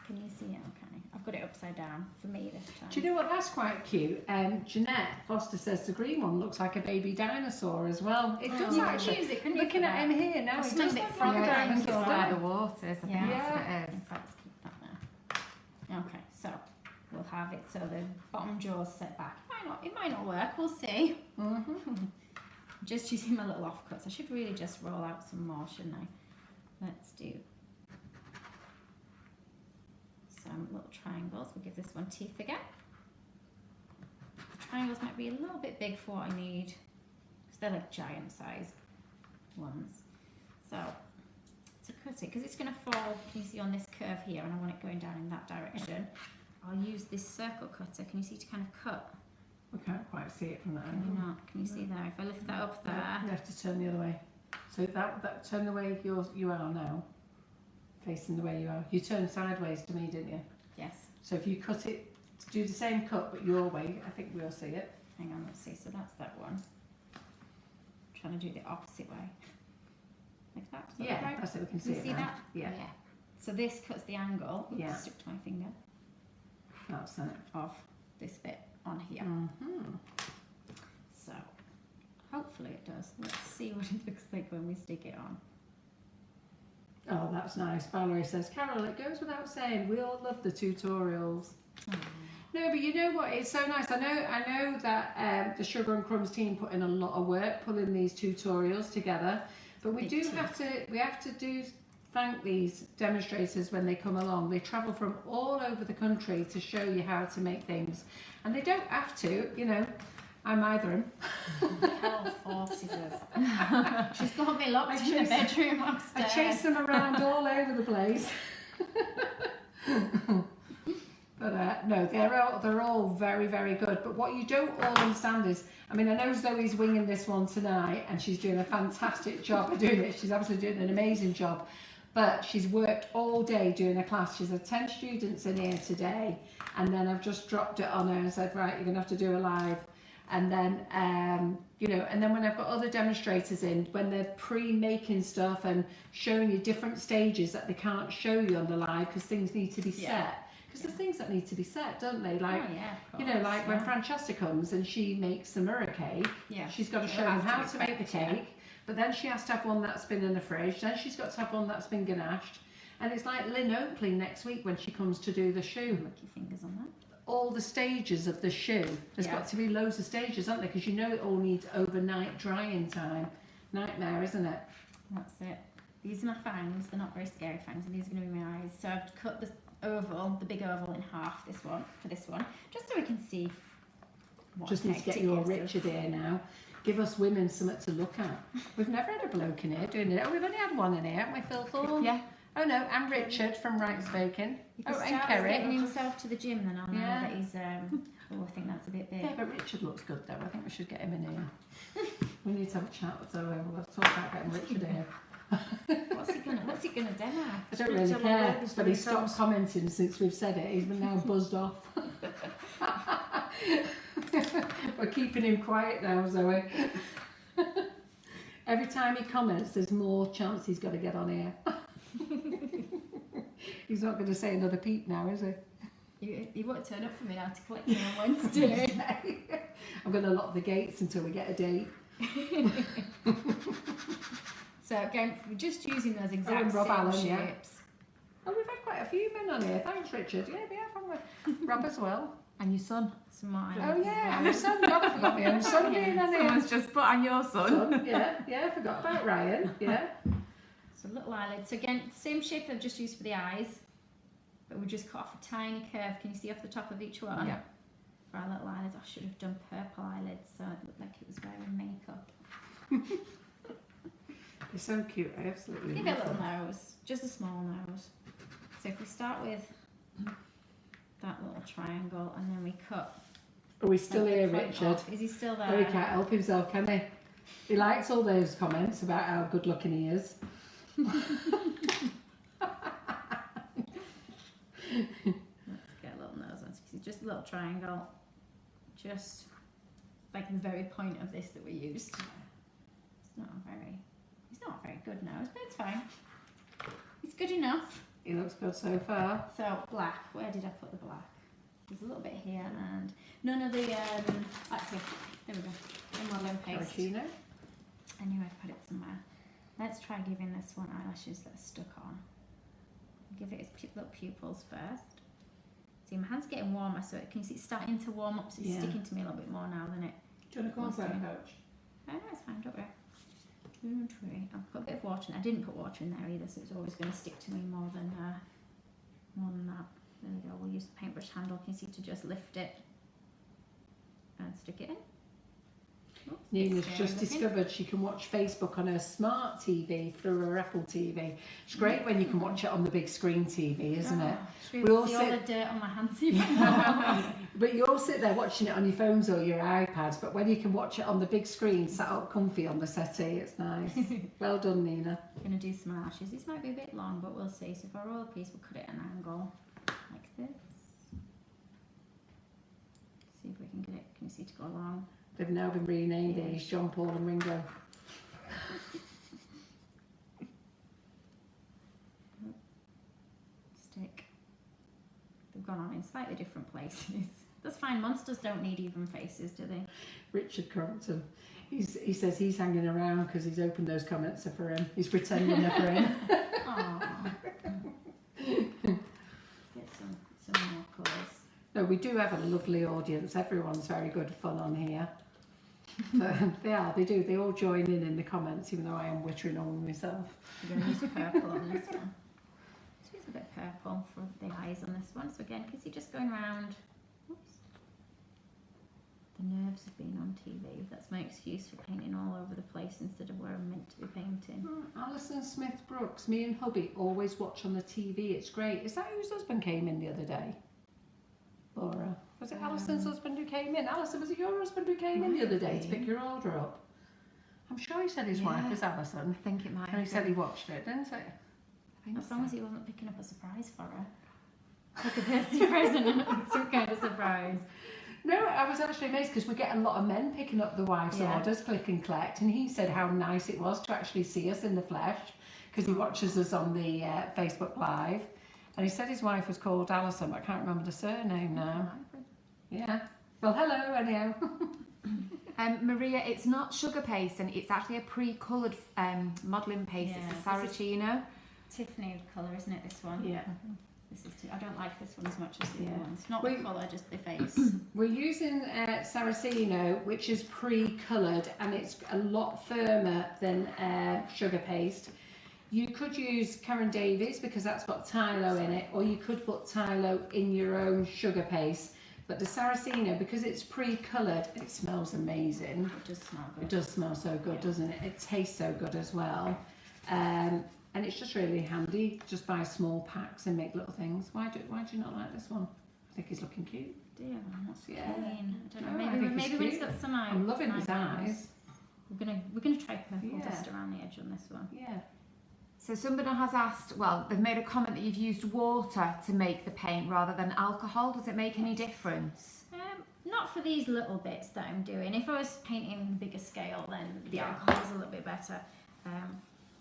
can you see it? Okay, I've got it upside down for me this time. Do you know what? That's quite cute. Jeanette Foster says the green one looks like a baby dinosaur as well. It does You actually. could use it, couldn't you? Looking for at that? him here now, Or it something does a bit look like a further, I think it's dinosaur. By the waters, I think Yeah. that's what it In is. fact, let's keep that there. Okay, so we'll have it so the bottom jaw's set back. It might not work. We'll see. Just using my little offcuts. I should really just roll out some more, shouldn't I? Let's do some little triangles. We'll give this one teeth again. The triangles might be a little bit big for what I need because they're like giant size ones. So to cut it, because it's going to fall, can you see on this curve here, and I want it going down in that direction, I'll use this circle cutter. Can you see to kind of cut? We can't quite see it from that Can you angle. not? Can you see there? If I lift that up there, You have to turn the other way. So that turn the way you are now, facing the way you are. You turned sideways to me, didn't you? yes. So if you cut it, do the same cut but your way, I think we'll see it. Hang on, let's see. So that's that one. Trying to do the opposite way. Like that? Is that Yeah, right? that's it. We can Can see you it see now. that? Yeah, So this cuts the angle. Oops, Yeah. stuck to my finger. that's it. Of this bit on here. Mm-hmm. So hopefully it does. Let's see what it looks like when we stick it on. Oh, that's nice. Valerie says, Carol, it goes without saying, we all love the tutorials. No, but you know what? It's so nice. I know that the Sugar and Crumbs team put in a lot of work pulling these tutorials together. But we Big do team. have to thank these demonstrators when they come along. They travel from all over the country to show you how to make things, and they don't have to. You know, I'm either 'em. Hell forces us. She's got me locked in the bedroom I upstairs. chase them around all over the place. But no, they're all very, very good. But what you don't all understand is, I mean, I know Zoe's winging this one tonight, and she's doing a fantastic job of doing it. She's absolutely doing an amazing job. But she's worked all day doing a class. She's had 10 students in here today, and then I've just dropped it on her and said, right, you're going to have to do a live. And then, you know, and then when I've got other demonstrators in, when they're pre-making stuff and showing you different stages that they can't show you on the live because things need to be set. Because there's things that need to be set, don't they? Like, Oh, yeah, of you know, course, like when Francesca comes and she makes the mirror cake, yeah. she's got to She'll show them have to how be to make the prepped, yeah. cake, but then she has to have one that's been in the fridge, then she's got to have one that's been ganached. And it's like Lynn Oakley next week when she comes to do the shoe. Look your fingers on that. All the stages of the shoe. There's got to be loads of stages, aren't there? Because you know it all needs overnight drying time. Nightmare, isn't it? That's it. These are my fangs. They're not very scary fangs, and these are going to be my eyes. So I've cut the oval, the big oval, in half. This one for this one, just so we can see. What Just need to effect get it your gives us. Richard here now. Give us women something to look at. We've never had a bloke in here doing it. Oh, we've only had one in here, haven't we, Phil Thorne? Yeah. Oh no, and Richard from Right Spoken. If Oh, he and starts Kerry. getting himself to the gym, then I'll know Yeah. that he's. Oh, I think that's a bit big. Yeah, but Richard looks good though. I think we should get him in here. We need to have a chat with Zoe. We'll talk about getting Richard in here. What's he gonna demo? I don't really Speak to him care, about this but when he he stopped comes. commenting since we've said it. He's been now buzzed off. We're keeping him quiet now, Zoe. Every time he comments, there's more chance he's got to get on here. He's not going to say another peep now, is he? He won't turn up for me now to collect me on Wednesday. I'm going to lock the gates until we get a date. So again, we're just using those and exact Rob same Allen, yeah. shapes. Oh, we've had quite a few men on here. Thanks, Richard. Yeah, we have, haven't we? Rob as well. And your son. Some more Oh, eyes. yeah, and my son. God, I forgot my own son being on here. Someone's just put on your son. Son, yeah, I forgot about Ryan. Yeah. So little eyelids. So again, same shape I've just used for the eyes, but we just cut off a tiny curve. Can you see off the top of each one? Yeah. For our little eyelids, I should have done purple eyelids so it looked like it was wearing makeup. They're so cute. I absolutely Give it a love little them. nose, just a small nose. So if we start with that little triangle and then we cut Are we still here, Point Richard? off. Is he still there? Oh, he can't help himself, can he? He likes all those comments about how good looking he is. Let's get a little nose on. It's just a little triangle. Just like the very point of this that we used. It's not a very good nose, but it's fine. It's good enough. He looks good so far. So black, where did I put the black? There's a little bit here and none of the, actually, there we go, the modelling paste. Cappuccino. I knew I'd put it somewhere. Let's try giving this one eyelashes that are stuck on. Give it its little pupils first. See, my hand's getting warmer, so can you see it's starting to warm up, so it's sticking to me a little bit more now than it. Do you want a cornflower pouch? Oh, no, it's fine, don't worry. Don't worry. I'll put a bit of water in. I didn't put water in there either, so it's always going to stick to me more than that. There we go. We'll use the paintbrush handle. Can you see to just lift it and stick it in? Oops, Nina's it's just looking. discovered she can watch Facebook on her smart TV through her Apple TV. It's great when you can watch it on the big screen TV, isn't it? Should We we all see sit- all the dirt on my hands even? But you all sit there watching it on your phones or your iPads, but when you can watch it on the big screen, sat up comfy on the settee, it's nice. Well done, Nina. I'm going to do some eyelashes. These might be a bit long, but we'll see. So if I roll a piece, we'll cut it at an angle like this. See if we can get it, can you see, to go along? They've now been renamed Yeah. these, John Paul and Ringo. Stick. They've gone on in slightly different places. That's fine. Monsters don't need even faces, do they? Richard Crompton. He says he's hanging around because he's opened those comments are for him. He's pretending they're for him. Aww. Get some more colours. No, we do have a lovely audience. Everyone's very good fun on here. But they all join in the comments, even though I am wittering on myself. We're going to use purple on this one. Let's use a bit of purple for the eyes on this one. So again, can you see just going around? Oops. The nerves of being on TV. That's my excuse for painting all over the place instead of where I'm meant to be painting. Alison Smith Brooks, me and hubby always watch on the TV. It's great. Is that whose husband came in the other day? Laura. Was it Alison's husband who came in? Alison, was it your husband who came in the other day to pick your order up? I'm sure he said his wife was Alison. I think it might And he have said been. he watched it, didn't he? I think As so. long as he wasn't picking up a surprise for her. Like a birthday present, some kind of surprise. No, I was actually amazed because we get a lot of men picking up the wife's Yeah. orders, click and collect, and he said how nice it was to actually see us in the flesh because he watches us on the Facebook Live, and he said his wife was called Alison, but I can't remember the surname now. Yeah. Well, hello, anyhow. Maria, it's not sugar paste and it's actually a pre-coloured modelling paste. Yeah, It's a Saracino. Tiffany colour, isn't it, this one? Yeah. This is I don't like this one as much as the Yeah. other ones. Not We- the colour, just the face. We're using Saracino, which is pre-coloured, and it's a lot firmer than sugar paste. You could use Karen Davies because that's got Tylo in it, or you could put Tylo in your own sugar paste. But the Saracino, because it's pre-coloured, it smells amazing. It does smell It good. does smell so good, Yeah. doesn't it? It tastes so good as well. And it's just really handy. Just buy small packs and make little things. Why do you not like this one? I think he's looking cute. Dear, what's Yeah. clean? I don't No, know. I Maybe think it's when it's cute. got some eyes. I'm loving his eyes. We're gonna try purple Yeah. just around the edge on this one. Yeah. So somebody has asked, well, they've made a comment that you've used water to make the paint rather than alcohol. Does it make any difference? Not for these little bits that I'm doing. If I was painting bigger scale, then the Yeah. alcohol is a little bit better.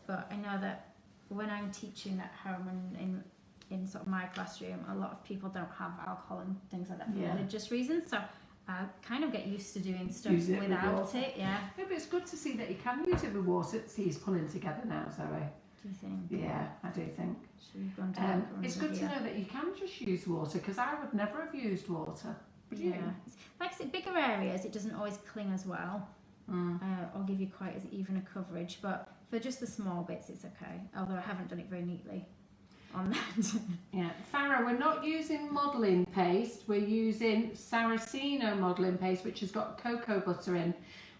But I know that when I'm teaching at home and in sort of my classroom, a lot of people don't have alcohol and things like that for Yeah. religious reasons. So I kind of get used to doing stuff Use it with without water. it. Yeah. No, but it's good to see that you can use it with water. See, he's pulling together now, Zoe. Do you think? Yeah, I do think. Should we go on to the other It's ones good to here? know that you can just use water because I would never have used water. Would you? Yeah. Like I said, bigger areas, it doesn't always cling as well. Or give you quite as even a coverage, but for just the small bits it's okay, although I haven't done it very neatly on that. Yeah, Farah, we're not using modelling paste, we're using Saracino modelling paste, which has got cocoa butter in,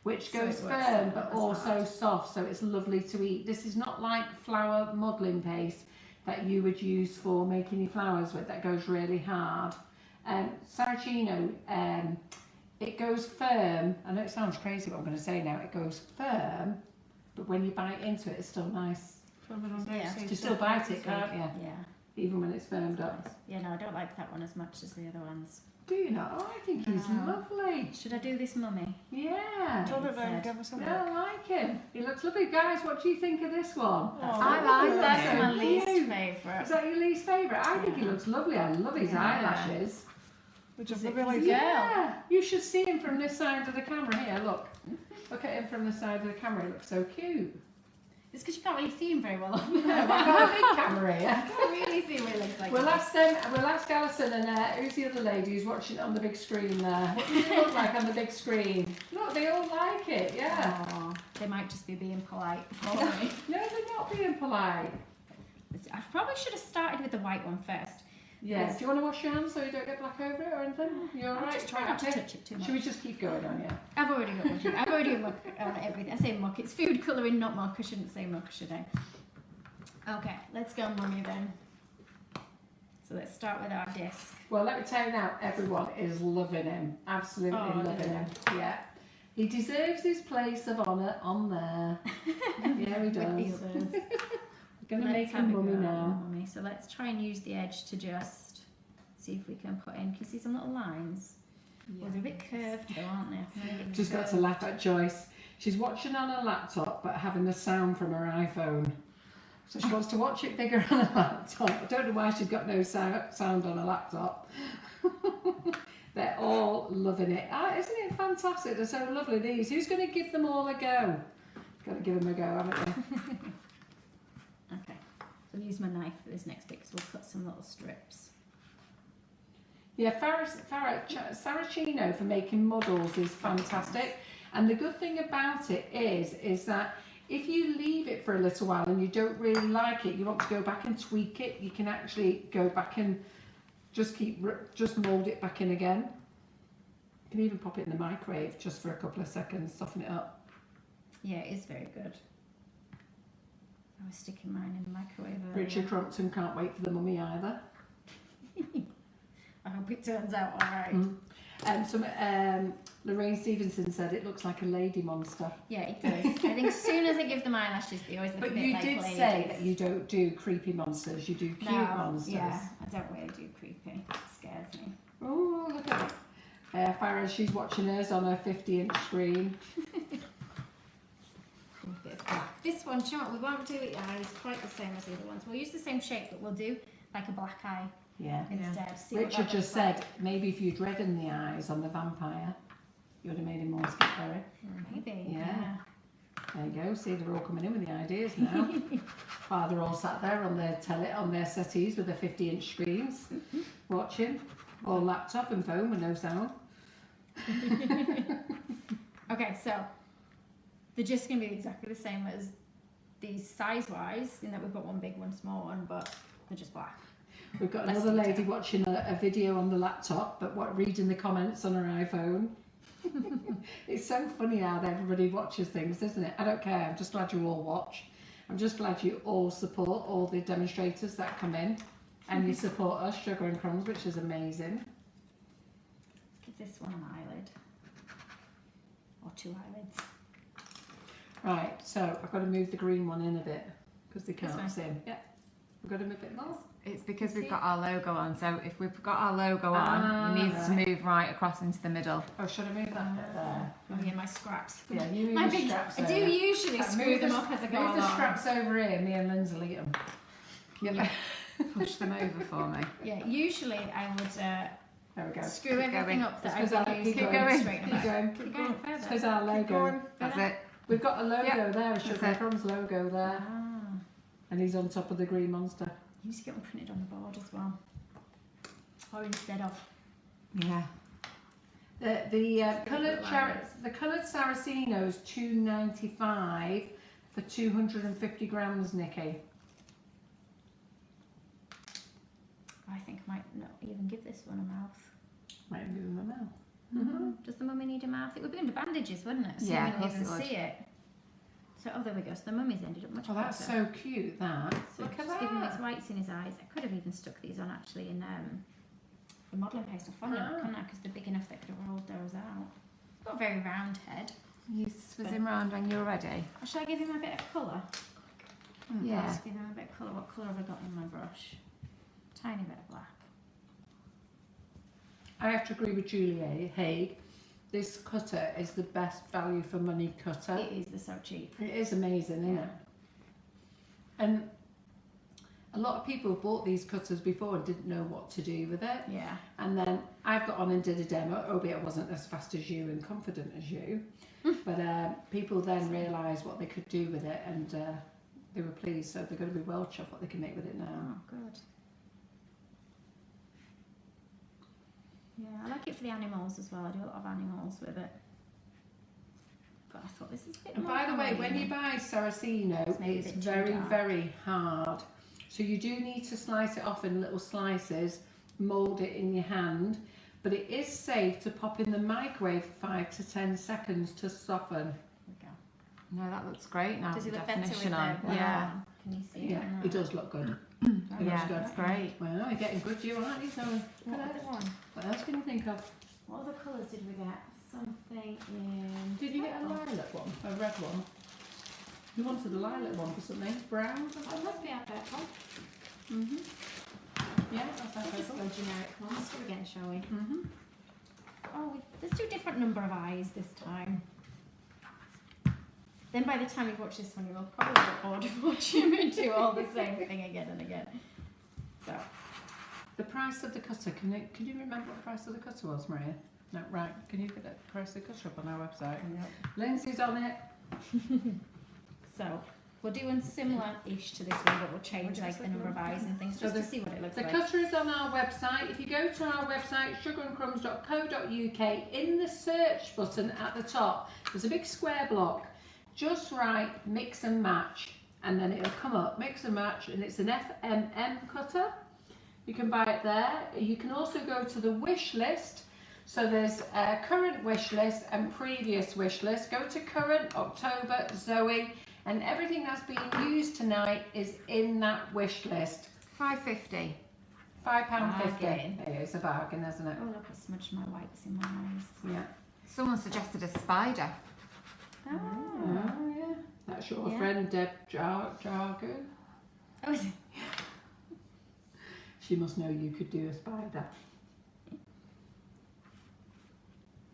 which So goes it works firm not but as also hard. soft, so it's lovely to eat. This is not like flour modelling paste that you would use for making your flowers with, that goes really hard. Saracino it goes firm. I know it sounds crazy what I'm going to say now. It goes firm, but when you bite into it, it's still nice. Yeah. You still bite it, can't you? Yeah. Even when it's firmed up. Yeah, no, I don't like that one as much as the other ones. Do you not? Oh, I think he's No. lovely. Should I do this mummy? Yeah. Turn it round, give us a look. Yeah, I like him. He looks lovely. Guys, what do you think of this one? I like That's him. my least Cute. favourite. Is that your least favourite? I think he Yeah. looks lovely. I love his Yeah. eyelashes. Which is Is it- really is it- Yeah. You should see him from this side of the camera. Here, look. Look at him from the side of the camera. He looks so cute. It's because you can't really see him very well on No, there. I've got a big camera here. I can't really see what he looks like. We'll ask Alison and who's the other lady who's watching it on the big screen there? What does it look like on the big screen? Look, they all like it, yeah. Oh, they might just be being polite for me. No, they're not being polite. I probably should have started with the white one first. Yeah, do you want to wash your hands so you don't get black over it or anything? You I'm alright? just trying not to touch it too much. Should we just keep going on, yeah? I've already got muck. I've already got muck on everything. I say muck. It's food colouring, not muck. I shouldn't say muck, should I? Okay, let's go mummy then. So let's start with our disc. Well, let me tell you now, everyone is loving him. Absolutely Oh, loving dear. him. Yeah. He deserves his place of honour on there. Yeah, he With does. the others. We're going to Let's make have him a mummy go at now. mummy. So let's try and use the edge to just see if we can put in. Can you see some little lines? Well, they're a bit curved though, aren't they? Just got to laugh at Joyce. She's watching on her laptop but having the sound from her iPhone. So she wants to watch it bigger on her laptop. I don't know why she's got no sound on her laptop. They're all loving it. Ah, isn't it fantastic? They're so lovely, these. Who's going to give them all a go? Got to give them a go, haven't you? Okay. So I'll use my knife for this next bit because we'll cut some little strips. Yeah, Saracino for making models is fantastic. And the good thing about it is that if you leave it for a little while and you don't really like it, you want to go back and tweak it, you can actually go back and just mould it back in again. You can even pop it in the microwave just for a couple of seconds, soften it up. Yeah, it is very good. I was sticking mine in the microwave earlier. Richard Crumpton can't wait for the mummy either. I hope it turns out alright. Lorraine Stevenson said it looks like a lady monster. Yeah, it does. I think as soon as I give them eyelashes, they always look But a bit you like did ladies. say that you don't do creepy monsters, you do cute monsters. Yeah, I don't really do creepy. It scares me. Oh, look at that. Farah, she's watching hers on her 50-inch screen. A bit of black. This one, do you know what? We won't do it eyes quite the same as the other ones. We'll use the same shape, but we'll do like a black eye Yeah. instead. See what Richard that just looks like. said maybe if you'd reddened the eyes on the vampire, you would have made him more scary. Maybe. Yeah. There you go. See, they're all coming in with the ideas now. While they're all sat there on their settees with their 50-inch screens, watching, all laptop and phone with no sound. Okay, so they're just going to be exactly the same as these size-wise, in that we've got one big, one small one, but they're just black. We've got Less another lady detail. watching a video on the laptop, but reading the comments on her iPhone. It's so funny how everybody watches things, isn't it? I don't care. I'm just glad you all watch. I'm just glad you all support all the demonstrators that come in, and you support us, Sugar and Crumbs, which is amazing. Give this one an eyelid. Or two eyelids. Right, so I've got to move the green one in a bit because they This can't one? see him. Yeah, we've got to move it more. It's because we've got our logo on, so if we've got our logo on, it needs to right. move right across into the middle. Oh, should I move that bit there? Oh yeah, my scraps. Yeah, you move My the big, straps I do over. usually Right, screw move them the- up as I go Move along. the straps over here, me and Lindsay will eat them. Can you push them over for me? Yeah, usually I would There we go. screw Keep everything going. up that It's I 'cause would I- use keep going going. straight in Keep the back. going. Keep going It's further. because our Keep logo. going. That's it. We've got a logo Yep. there, a That's Sugar it. and Crumbs logo there, Ah, and he's on top of the green monster. you used to get them printed on the board as well. Or instead of. Yeah. The coloured lights. the coloured Saraceno's $2.95 for 250 grams, Nikki. I think I might not even give this one a mouth. Might move in my mouth. Does the mummy need a mouth? It would be under bandages, wouldn't it? So Yeah, you of wouldn't course even it would. see it. So, oh, there we go. So the mummy's ended up much Oh, that's better. so cute. That. So Look at just give him his that. whites in his eyes. I could have even stuck these on actually in the modelling paste off on it, couldn't I? Because they're big enough that I could have rolled those out. It's got a very round head. You swizz him round when you're ready. Or should I give him a bit of colour? Yeah. Let's give him a bit of colour. What colour have I got in my brush? Tiny bit of black. I have to agree with Julie Haig. This cutter is the best value for money cutter. It is, they're so cheap. It is amazing, isn't it? And a lot of people bought these cutters before and didn't know what to do with it. Yeah. And then I've got on and did a demo, albeit it wasn't as fast as you and confident as you. But people then realised what they could do with it, and they were pleased. So they're going to be well chuffed what they can make with it now. Oh, good. Yeah, I like it for the animals as well. I do a lot of animals with it. But I thought this is a bit And more by the way, when you Halloween-y. buy Saraceno, maybe a it's bit too very, dark. very hard. So you do need to slice it off in little slices, mould it in your hand. But it is safe to pop in the microwave for 5 to 10 seconds to soften. There we go. No, that looks great now. Does with it look the better with definition the on. black Yeah. on? Can you see it? Yeah, it does look good. Oh, It Yeah, looks good. that's great. Well, you're getting good, you aren't you? So, What other one? what else can you think of? What other colours did we get? Something in... Did you get a lilac one? A red one? You wanted a lilac one for something? Brown? Oh, it must be our purple. Mm-hmm. Yeah, that's our We'll just purple. go generic ones again, shall we? Mm-hmm. Oh, let's do a different number of eyes this time. Then by the time you've watched this one, you'll probably get bored of watching me do all the same thing again and again. So, The price of the cutter, can you remember what the price of the cutter was, Maria? No, right, can you get the price of the cutter up on our website? Yep. Lindsay's on it. so we're doing similar-ish to this one, but we'll change like the number of eyes and things So just to see what it looks The like. cutter is on our website. If you go to our website, sugarandcrumbs.co.uk, in the search button at the top, there's a big square block. Just write mix and match, and then it'll come up, mix and match, and it's an FMM cutter. You can buy it there. You can also go to the wish list. So there's a current wish list and previous wish list. Go to current, October, Zoe, and everything that's being used tonight is in that wish list. £5.50. £5.50. Bargain. It's a bargain, isn't it? Oh look, I smudged my whites in my eyes. Yeah. Someone suggested a spider. Oh. Oh, yeah. That's your Yeah. friend Deb Jargo. Oh, is it? She must know you could do a spider.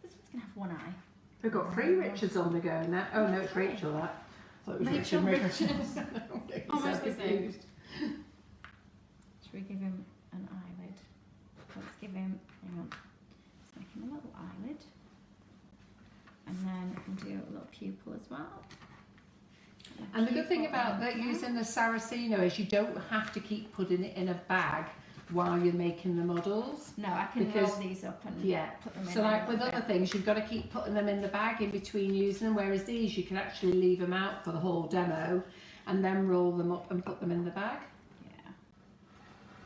This one's gonna have one eye. We've got 3 Richards on the go now. Oh no, it's Rachel that. I thought it was Rachel Richard. Almost the same. confused. Should we give him an eyelid? Let's give him, hang on, let's make him a little eyelid. And then we can do a little pupil as well. And the good thing Pupil about and that mouth. using the Saraceno is you don't have to keep putting it in a bag while you're making the models. No, I can because- roll these up and Yeah. put them in. So a like with little other bit. things, you've got to keep putting them in the bag in between using them, whereas these you can actually leave them out for the whole demo and then roll them up and put them in the bag. Yeah.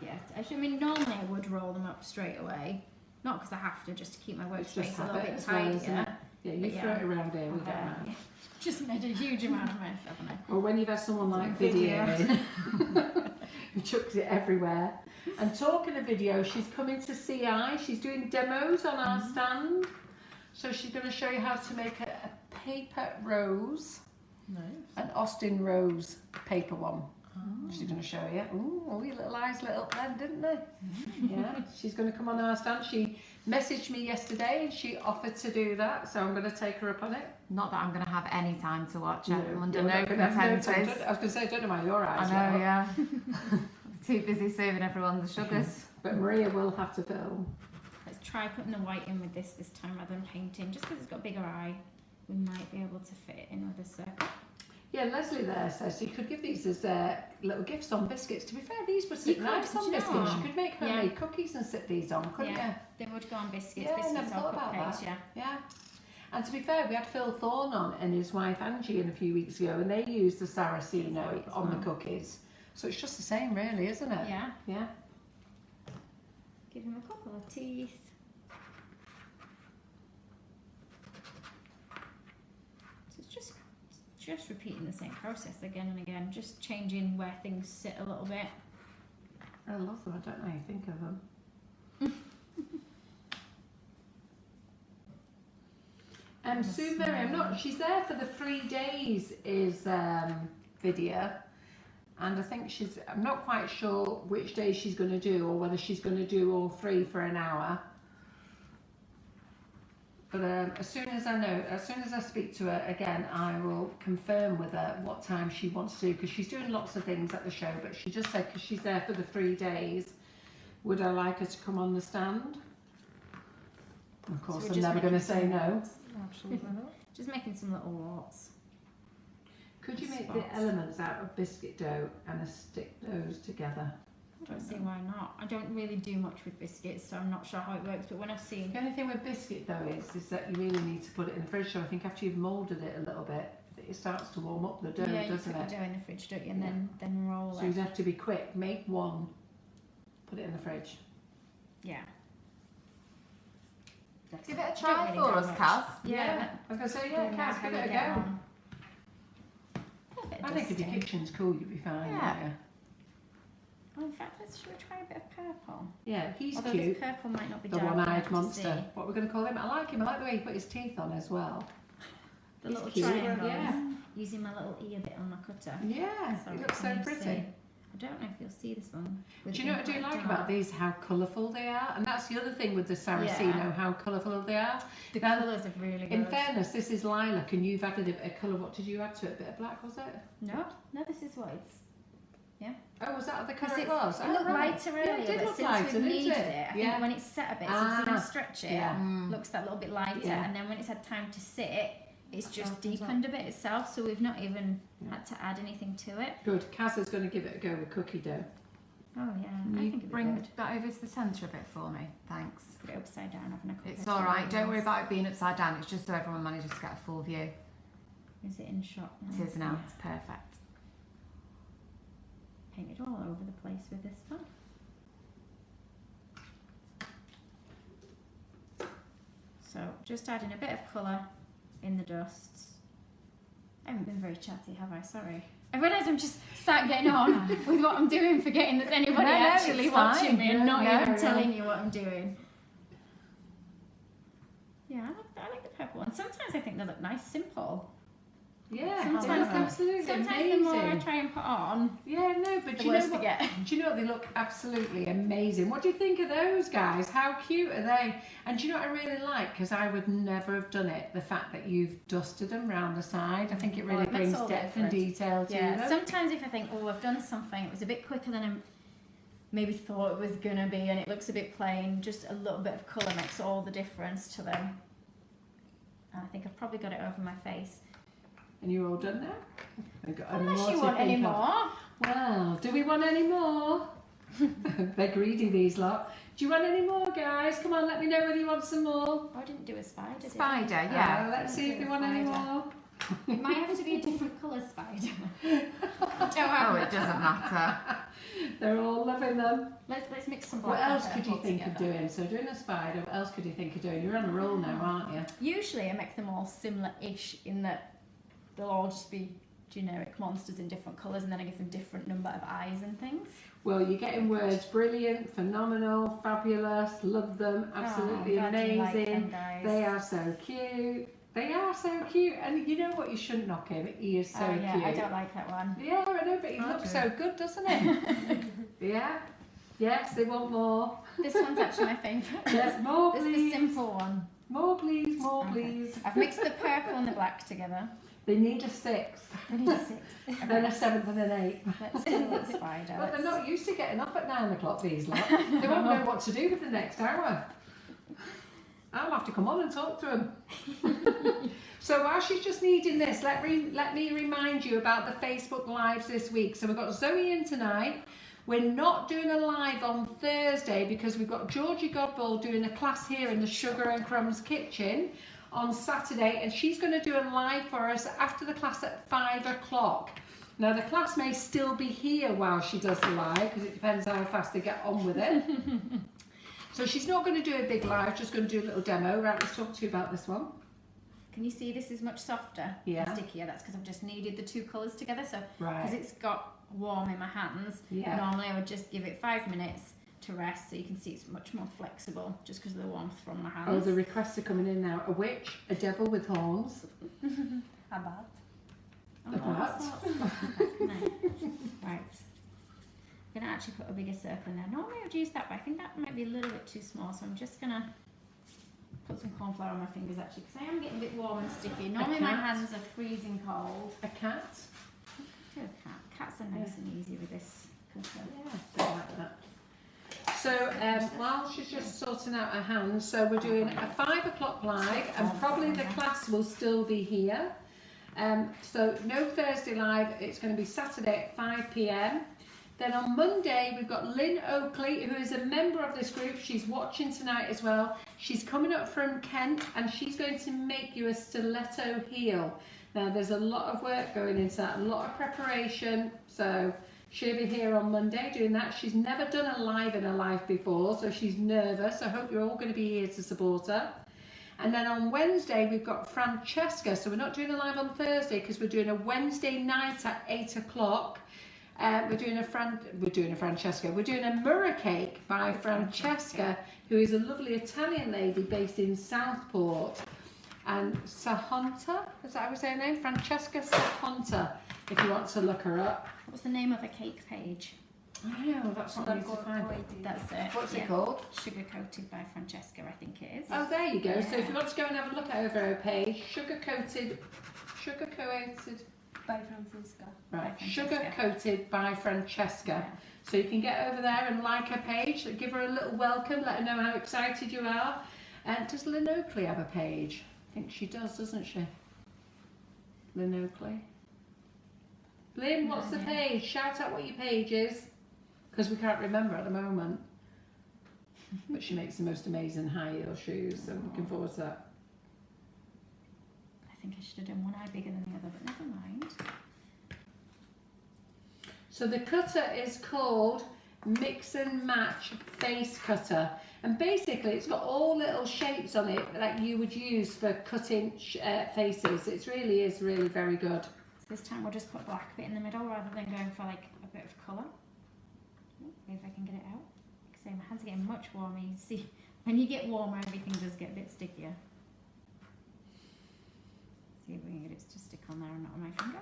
Yeah. Actually, I mean, normally I would roll them up straight away. Not because I have to, just to keep my It's just workspace a little habit bit as well, isn't tidier. Yeah, you But throw yeah. it around here, we get that. Yeah. Just made a huge amount of mess, haven't I? Or when you've had someone like Video. video who chucks it everywhere. And talking of video, she's coming to CI. She's doing demos on our stand. So she's going to show you how to make a paper rose, Nice. an Austin rose paper one. She's going to show you. Ooh, all your little eyes lit up then, didn't they? Yeah, she's going to come on our stand. She messaged me yesterday and she offered to do that. So I'm going to take her up on it. Not that I'm going to have any time to watch it. I'm under you're no not gonna have no time. pretences. I was going to say, I don't know why your I eyes know, lit up. yeah. Too busy serving everyone the sugars. But Maria will have to film. Let's try putting the white in with this time rather than painting. Just because it's got a bigger eye, we might be able to fit it in with a circle. Yeah, Leslie there says you could give these as little gifts on biscuits. To be fair, these would sit could, nice do on you know biscuits. what? You could make homemade cookies and sit these on, couldn't Yeah. They would go on biscuits, Yeah, biscuits never or thought about cupcakes, that. yeah. you? Yeah. And to be fair, we had Phil Thorne on and his wife Angie in a few weeks ago, and they used the Saraceno on the cookies. So it's just the same, really, isn't it? Yeah. Yeah. Give him a couple of teeth. So it's just repeating the same process again and again, just changing where things sit a little bit. I love them. I don't know how you think of them. Sue Mary, she's there for the 3 days is video. And I think I'm not quite sure which day she's going to do or whether she's going to do all 3 for an hour. But as soon as I speak to her again, I will confirm with her what time she wants to do, because she's doing lots of things at the show, but she just said because she's there for the 3 days, would I like her to come on the stand? Of course, I'm never going to say no. Absolutely not. Just making some little warts. Could you make the elements out of biscuit dough and stick those together? I don't see why not. I don't really do much with biscuits, so I'm not sure how it works, but when I've seen... The only thing with biscuit dough is that you really need to put it in the fridge, so I think after you've moulded it a little bit, it starts to warm up the dough, yeah, you doesn't put it? the dough in the fridge, don't you, and then roll So it. you have to be quick. Make one, put it in the fridge. Yeah. Give it a Don't try really for do us, much. Kaz. Yeah. I was going to say, Don't yeah, know Kaz, how give it you a get go. on. A bit of I think if your dusting. kitchen's cool, you'll be fine, Yeah. won't you? Oh, in fact, should we try a bit of purple? Yeah, he's Although cute. this purple might not be The dark one-eyed enough to monster. see. What we're going to call him? I like him. I like the way he put his teeth on as well. The He's little cute. triangles. Yeah. Using my little ear bit on my cutter. Yeah, So he it looks so can you pretty. see? I don't know if you'll see this one. Do you know what I do like about these? How colourful they are. And that's the other thing with the Saraceno, Yeah. how colourful they are. The Now, colours are really good. in fairness, this is lilac and you've added a bit of colour. What did you add to it? A bit of black, was it? No, this is what it's... Oh, was that the colour Because it was? it looked right. lighter Yeah, earlier, it did but look since lighter, we've didn't kneaded it? it, I Yeah. think when it's set a bit, since we're going to stretch it, Yeah. looks that little bit lighter, Yeah. and then when it's had time to sit, it's just Sharpens up. deepened a bit itself, so we've not even had to add anything to it. Good. Kaz is going to give it a go with cookie dough. Oh yeah, Can I you think it'd be bring good. that over to the centre a bit for me? Thanks. Put it upside down, having a It's all right. Don't worry about it being upside down. It's just so everyone manages to get a full view. Is it in shot now? It is now. Yeah. It's perfect. Painted all over the place with this one. So just adding a bit of colour in the dusts. I haven't been very chatty, have I? Sorry. I realise I'm just sat getting on with what I'm doing, forgetting there's anybody No, actually it's watching fine. me and not No, even no. telling you what I'm doing. Yeah, I like the purple one. Sometimes I think they look nice, simple. Yeah, Sometimes they look the- absolutely Sometimes amazing. the more I try and put on, Yeah, no, but the do you know worse they what? get. Do you know what? They look absolutely amazing. What do you think of those guys? How cute are they? And do you know what I really like? Because I would never have done it. The fact that you've dusted them round the side. I think it really it makes brings all the depth and difference. detail to Yeah, them. sometimes if I think, oh, I've done something, it was a bit quicker than I maybe thought it was going to be, and it looks a bit plain, just a little bit of colour makes all the difference to them. And I think I've probably got it over my face. And you're all done now? I've got any Unless more you to want think any of. more. Well, do we want any more? They're greedy, these lot. Do you want any more, guys? Come on, let me know whether you want some more. Oh, I didn't do a spider, did I? Spider, yeah. Let's see if you want any Spider. more. It might have to be a different colour spider. Oh, it doesn't matter. They're all loving them. Let's mix some black What else and could you purple think of together. doing? So doing a spider, what else could you think of doing? You're on a roll now, aren't you? Usually I make them all similar-ish in that they'll all just be generic monsters in different colours, and then I give them different number of eyes and things. Well, you're getting words brilliant, phenomenal, fabulous, love them, absolutely Oh, I'm glad you like amazing. them, guys. They are so cute. They are so cute. And you know what? You shouldn't knock him. He is so yeah, cute. I don't like that one. Yeah, I know, but he looks so good, doesn't he? Yeah. Yes, they want more. This one's actually my favourite. Yes, more This is the please. simple one. More please, more Okay. please. I've mixed the purple and the black together. They need a sixth, I need a six. then a seventh and an eighth. Let's do a little spider. But they're Let's- not used to getting up at 9 o'clock, these lot. They won't know what to do with the next hour. I'll have to come on and talk to them. So while she's just needing this, let me remind you about the Facebook Lives this week. So we've got Zoe in tonight. We're not doing a live on Thursday because we've got Georgie Godball doing a class here in the Sugar and Crumbs kitchen on Saturday, and she's going to do a live for us after the class at 5 o'clock. Now the class may still be here while she does the live because it depends how fast they get on with it. So she's not going to do a big live, just going to do a little demo. Right, let's talk to you about this one. Can you see this is much softer Yeah. and stickier? That's because I've just kneaded the two colours together. So Right. because it's got warm in my hands, Yeah. normally I would just give it 5 minutes to rest, so you can see it's much more flexible just because of the warmth from my Oh, hands. the requests are coming in now. A witch, a devil with horns. A bat. Oh, A all bat. sorts. Right. I'm going to actually put a bigger circle in there. Normally I would use that, but I think that might be a little bit too small, so I'm just going to put some corn flour on my fingers actually, because I am getting a bit warm and sticky. Normally my cat. hands are freezing cold. A cat. Do a cat. Cats are nice and easy with this cutter. Yeah, I like that. So while she's just sorting out her hands, so we're doing a 5 o'clock live, and probably the class will still be here. So no Thursday live, it's going to be Saturday at 5 p.m. Then on Monday we've got Lynn Oakley, who is a member of this group. She's watching tonight as well. She's coming up from Kent, and she's going to make you a stiletto heel. Now there's a lot of work going into that, a lot of preparation. So she'll be here on Monday doing that. She's never done a live in her life before, so she's nervous. I hope you're all going to be here to support her. And then on Wednesday we've got Francesca. So we're not doing a live on Thursday because we're doing a Wednesday night at 8 o'clock. We're doing a Francesca. We're doing a mirror cake by Francesca, who is a lovely Italian lady based in Southport. And Sahonta, is that how we say her name? Francesca Sahonta, if you want to look her up. What's the name of a cake page? I know, that's what I need to find. That's it. What's yeah. it called? Sugar Coated by Francesca, I think it is. Oh, there you go. So if Yeah. you want to go and have a look over her page, sugar coated, By Francisca. right, By sugar Francesca. coated by Francesca. Yeah. So you can get over there and like her page, give her a little welcome, let her know how excited you are. And does Lynn Oakley have a page? I think she does, doesn't she? Lynn Oakley. Lynn, what's the page? Shout out what your page is. Because we can't remember at the moment. But she makes the most amazing high heel shoes, so I'm looking forward to that. I think I should have done one eye bigger than the other, but never mind. So the cutter is called Mix and Match Face Cutter. And basically it's got all little shapes on it that you would use for cutting faces. It really is really very good. So this time we'll just put a black bit in the middle rather than going for like a bit of colour. Maybe if I can get it out. Like I say, my hands are getting much warmer. You see, when you get warmer, everything does get a bit stickier. See if we can get it to stick on there and not on my finger.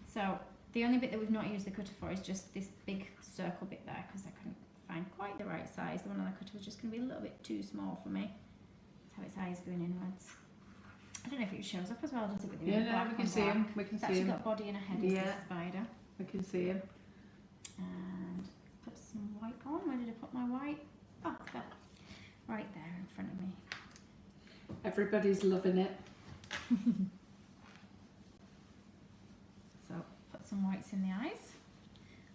So the only bit that we've not used the cutter for is just this big circle bit there, because I couldn't find quite the right size. The one on the cutter was just going to be a little bit too small for me. That's how its eyes going inwards. I don't know if it shows up as well, does it? With the Yeah, no, black we can on see black. him. We can It's see actually him. got body and a head, is Yeah. this spider. We can see him. And put some white on. Where did I put my white? Oh, there. Right there in front of me. Everybody's loving it. So put some whites in the eyes.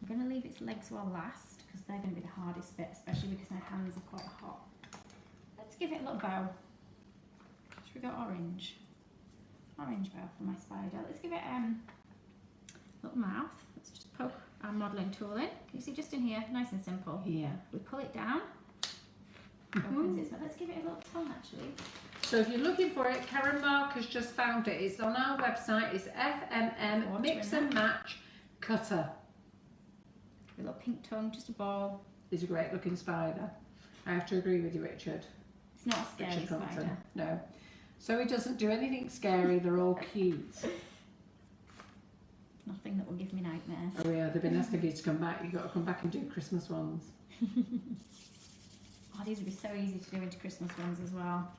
I'm going to leave its legs well last, because they're going to be the hardest bit, especially because my hands are quite hot. Let's give it a little bow. Should we go orange? Orange bow for my spider. Let's give it a little mouth. Let's just poke our modelling tool in. Can you see just in here? Nice and simple. Yeah. We pull it down. Opens its mouth. Let's give it a little tongue actually. So if you're looking for it, Karen Mark has just found it. It's on our website. It's FMM Mix and Match Cutter. A little pink tongue, just a ball. It's a great looking spider. I have to agree with you, Richard. It's not a scary Richard Compton. spider. No. So he doesn't do anything scary. They're all cute. Nothing that will give me nightmares. Oh yeah, they've been asking for you to come back. You've got to come back and do Christmas ones. Oh, these would be so easy to do into Christmas ones as well.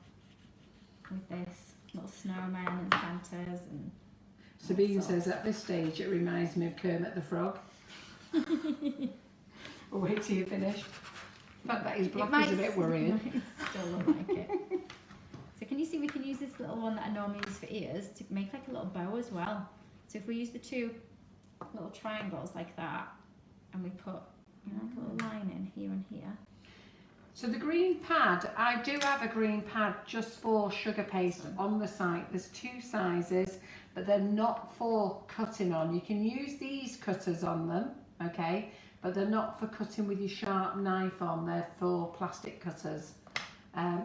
With this little snowmen and Santas and. Sabine all sorts. says at this stage it reminds me of Kermit the Frog. We'll wait till you finish. The fact that he's black is a bit worrying. Still look like it. So can you see we can use this little one that I normally use for ears to make like a little bow as well. So if we use the two little triangles like that, and we put like a little line in here and here. So the green pad, I do have a green pad just for sugar paste on the site. There's 2 sizes, but they're not for cutting on. You can use these cutters on them, okay, but they're not for cutting with your sharp knife on. They're for plastic cutters.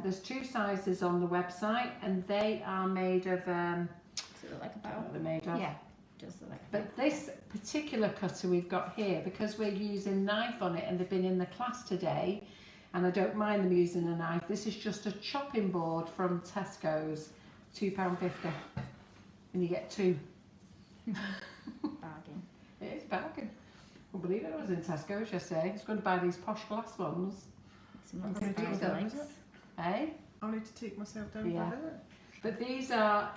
There's 2 sizes on the website, and they are made of Does it look like a bow? what they're made of. Yeah. does the like. But this particular cutter we've got here, because we're using knife on it and they've been in the class today, and I don't mind them using a knife, this is just a chopping board from Tesco's, £2.50, and you get 2. Bargain. It is a bargain. I couldn't believe it, I was in Tesco's yesterday. I was going to buy these posh glass ones. Some I'm little gonna do barrel those. legs. Eh? I'll need to take myself down Yeah. for a visit. But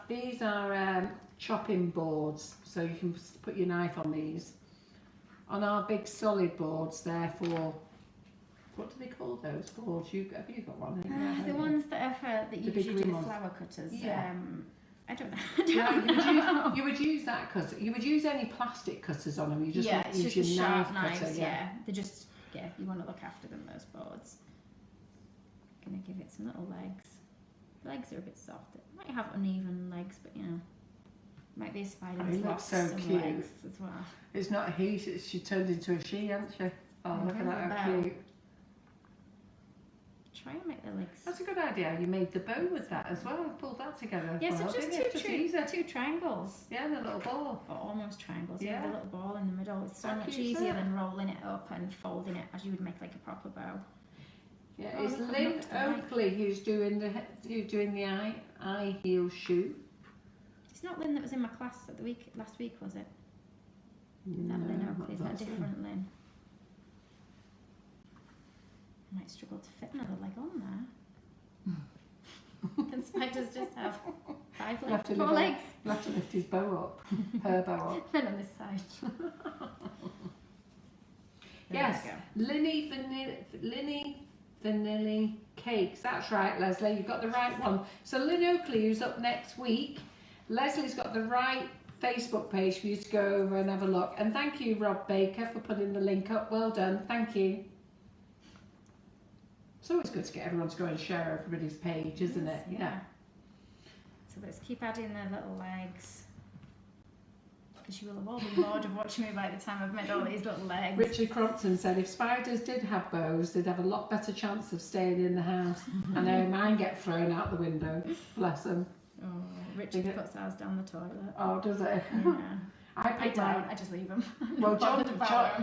these are chopping boards, so you can put your knife on these. On our big solid boards, they're for, what do they call those boards? Have you got one? The ones that are for, that you big usually do green the ones. flower cutters. Yeah. I don't know. Yeah, you would use that cutter. You would use any plastic cutters on them. You just yeah, want it's to just use the your sharp knife knives. cutter. Yeah, they're just you want to look after them. Those boards. Gonna give it some little legs. Legs are a bit soft. It might have uneven legs, but you know, might be a spider Oh, that's he looks lost so some cute. legs as well. It's not a he. She turned into a she, hasn't she? Oh, look at that, how Bow. cute. Try and make the legs. That's a good idea. You made the bow with that as well. Pulled that together. Yeah, well, so just didn't it? Just easy. two triangles. Yeah, the little ball. Or almost triangles. Yeah. Yeah, the little ball in the middle. It's so How much cute is easier that? than rolling it up and folding it as you would make like a proper bow. Yeah, Oh, it's look, I've Lynn knocked the mic. Oakley who's doing the eye heel shoe. It's not Lynn that was in my class at the last week, was it? Is that No, Lynn not Oakley? Is that a Lynn. different Lynn? I might struggle to fit another leg on there. Can spiders just have 5 You'll have legs, to 4 lift- legs? You'll have to lift his bow up, her bow up. And on this side. There Yes, we go. Linny Vanilli Cakes. That's right, Leslie. You've got the right one. So Lynn Oakley, who's up next week. Leslie's got the right Facebook page for you to go over and have a look. And thank you, Rob Baker, for putting the link up. Well done. Thank you. It's always good to get everyone to go and share everybody's page, isn't it? Yeah. So let's keep adding the little legs. Because you will have all been bored of watching me by the time I've made all these little legs. Richard Crompton said if spiders did have bows, they'd have a lot better chance of staying in the house. I know mine get thrown out the window. Bless them. Oh, Richard Did it? puts ours down the toilet. Oh, does it? Yeah. I I picked don't, mine. I just leave them. Well,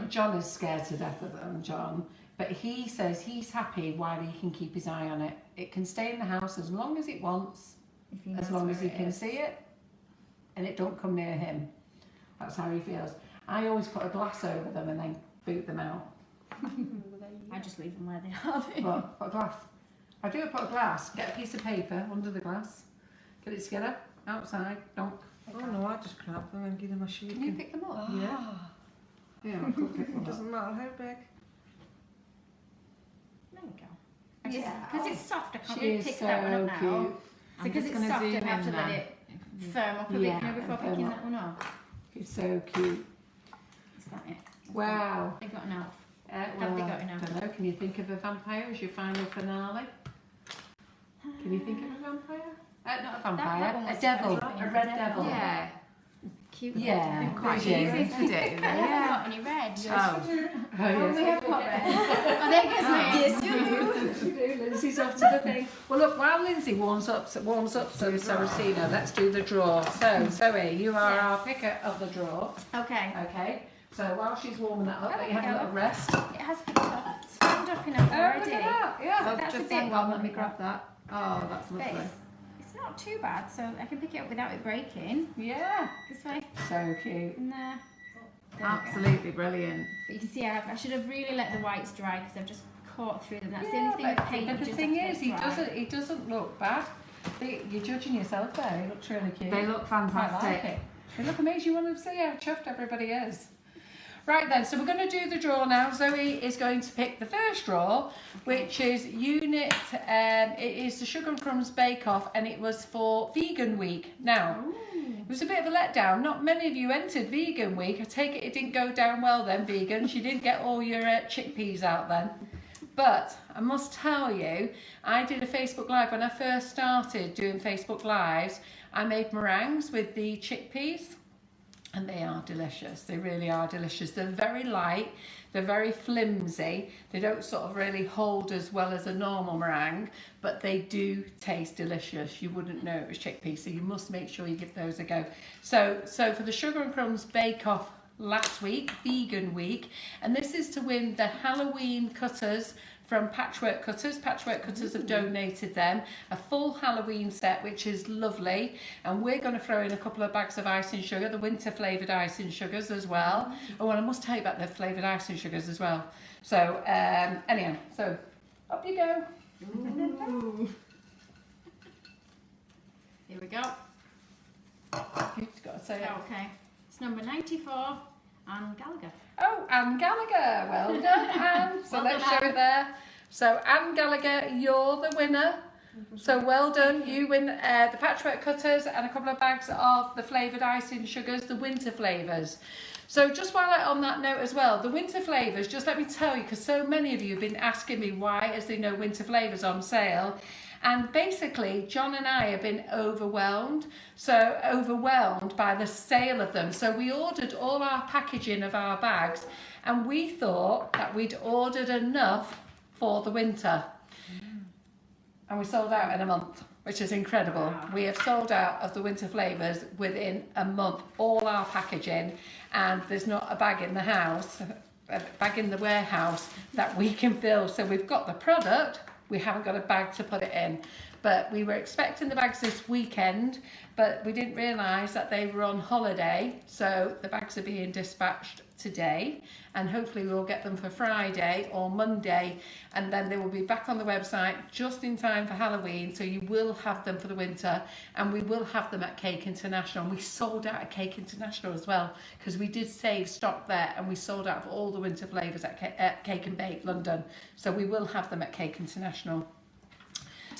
John is scared to death of them, John. But he says he's happy while he can keep his eye on it. It can stay in the house as long as it wants, If he as knows long where as he it can is. see it, and it don't come near him. That's how he feels. I always put a glass over them and then boot them out. I just leave them where they are. Well, put a glass. I do put a glass. Get a piece of paper under the glass. Get it together. Outside. Don't. Oh no, I just grab them and give them a shake. Can you pick them up? Yeah. Yeah, I could pick them It up. doesn't matter how big. There we go. Yeah. Because it's soft, I can't She really is pick that one so up now. cute. So I'm because just it's gonna soft, I zoom have to in let then. it firm up a bit, Yeah, you know, before firm picking up. that one up. He's so cute. Is that it? Wow. They got enough. Well, they got enough? don't know. Can you think of a vampire as your final finale? Can you think of a vampire? Not a vampire. that one A was devil. supposed to be A a red devil. devil. Yeah, Cute. Yeah. red. quite Yeah. easy to do. I haven't Yeah. got any red. Oh, Oh, We have got red. Oh, there goes my Yes, you do. Lindsay's off to the thing. Well, look, while Lindsay warms up some Saraceno, let's do the draw. So, Zoe, you are Yes. our picker of the draw. Okay. Okay. So while she's warming that up, Oh, let you have a there we little go. rest. It has picked up. It's formed up enough Oh, already. look at that. Yeah. oh, that's a just bit hang on, one. let me grab that. Oh, that's But lovely. it's not too bad, so I can pick it up without it breaking. Yeah. This way. So cute. And there. There we go. Absolutely brilliant. But you can see I should have really let the whites dry because I've just caught through them. That's the Yeah, only thing with paint. but you the just thing have is, to he let it dry. doesn't look bad. You're judging yourself there. He looks really cute. They look I like fantastic. it. They look amazing. You want to see how chuffed everybody is. Right then, so we're going to do the draw now. Zoe is going to pick the first draw, which is unit, it is the Sugar and Crumbs Bake Off, and it was for Vegan Week. Now, it was a bit of a letdown. Not many of you entered Vegan Week. I take it didn't go down well then, vegans. You didn't get all your chickpeas out then. But I must tell you, I did a Facebook Live. When I first started doing Facebook Lives, I made meringues with the chickpeas. And they are delicious. They really are delicious. They're very light. They're very flimsy. They don't sort of really hold as well as a normal meringue, but they do taste delicious. You wouldn't know it was chickpeas, so you must make sure you give those a go. So for the Sugar and Crumbs Bake Off last week, vegan week, and this is to win the Halloween cutters from Patchwork Cutters. Patchwork Cutters have donated them a full Halloween set, which is lovely. And we're going to throw in a couple of bags of icing sugar, the winter flavoured icing sugars as well. Oh, and I must tell you about the flavoured icing sugars as well. So, anyhow, so up you go. Ooh. Here we go. You've got to say it. Okay. It's number 94, Anne Gallagher. Oh, Anne Gallagher. Well done, Anne. So Well let's done, show it there. So Anne Gallagher, you're the winner. So well done. You win the Patchwork Cutters and a couple of bags of the flavoured icing sugars, the winter flavours. So just while I'm on that note as well, the winter flavours, just let me tell you, because so many of you have been asking me why is there no winter flavours on sale. And basically, John and I have been overwhelmed by the sale of them. So we ordered all our packaging of our bags, and we thought that we'd ordered enough for the winter. And we sold out in a month, which is incredible. Wow. We have sold out of the winter flavours within a month, all our packaging, and there's not a bag in the house, a bag in the warehouse that we can fill. So we've got the product, we haven't got a bag to put it in. But we were expecting the bags this weekend, but we didn't realise that they were on holiday. So the bags are being dispatched today, and hopefully we'll get them for Friday or Monday, and then they will be back on the website just in time for Halloween. So you will have them for the winter, and we will have them at Cake International. And we sold out at Cake International as well, because we did save stock there, and we sold out of all the winter flavours at Cake and Bake London. So we will have them at Cake International.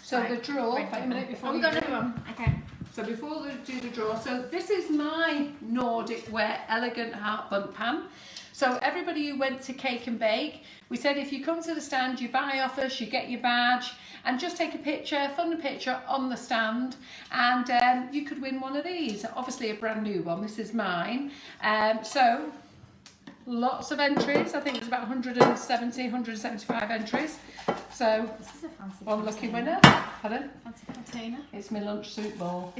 So Right. the draw, Right. wait a minute before Oh, we you got do. another one. Okay. So before we do the draw, so this is my Nordic Wear Elegant Heart Bun Pan. So everybody who went to Cake and Bake, we said if you come to the stand, you buy off us, you get your badge, and just take a picture, fund a picture on the stand, and you could win one of these. Obviously a brand new one, this is mine. So lots of entries, I think there's about 170, 175 entries. So This is a fancy one lucky container. winner. Pardon? Fancy container. It's my lunch soup bowl.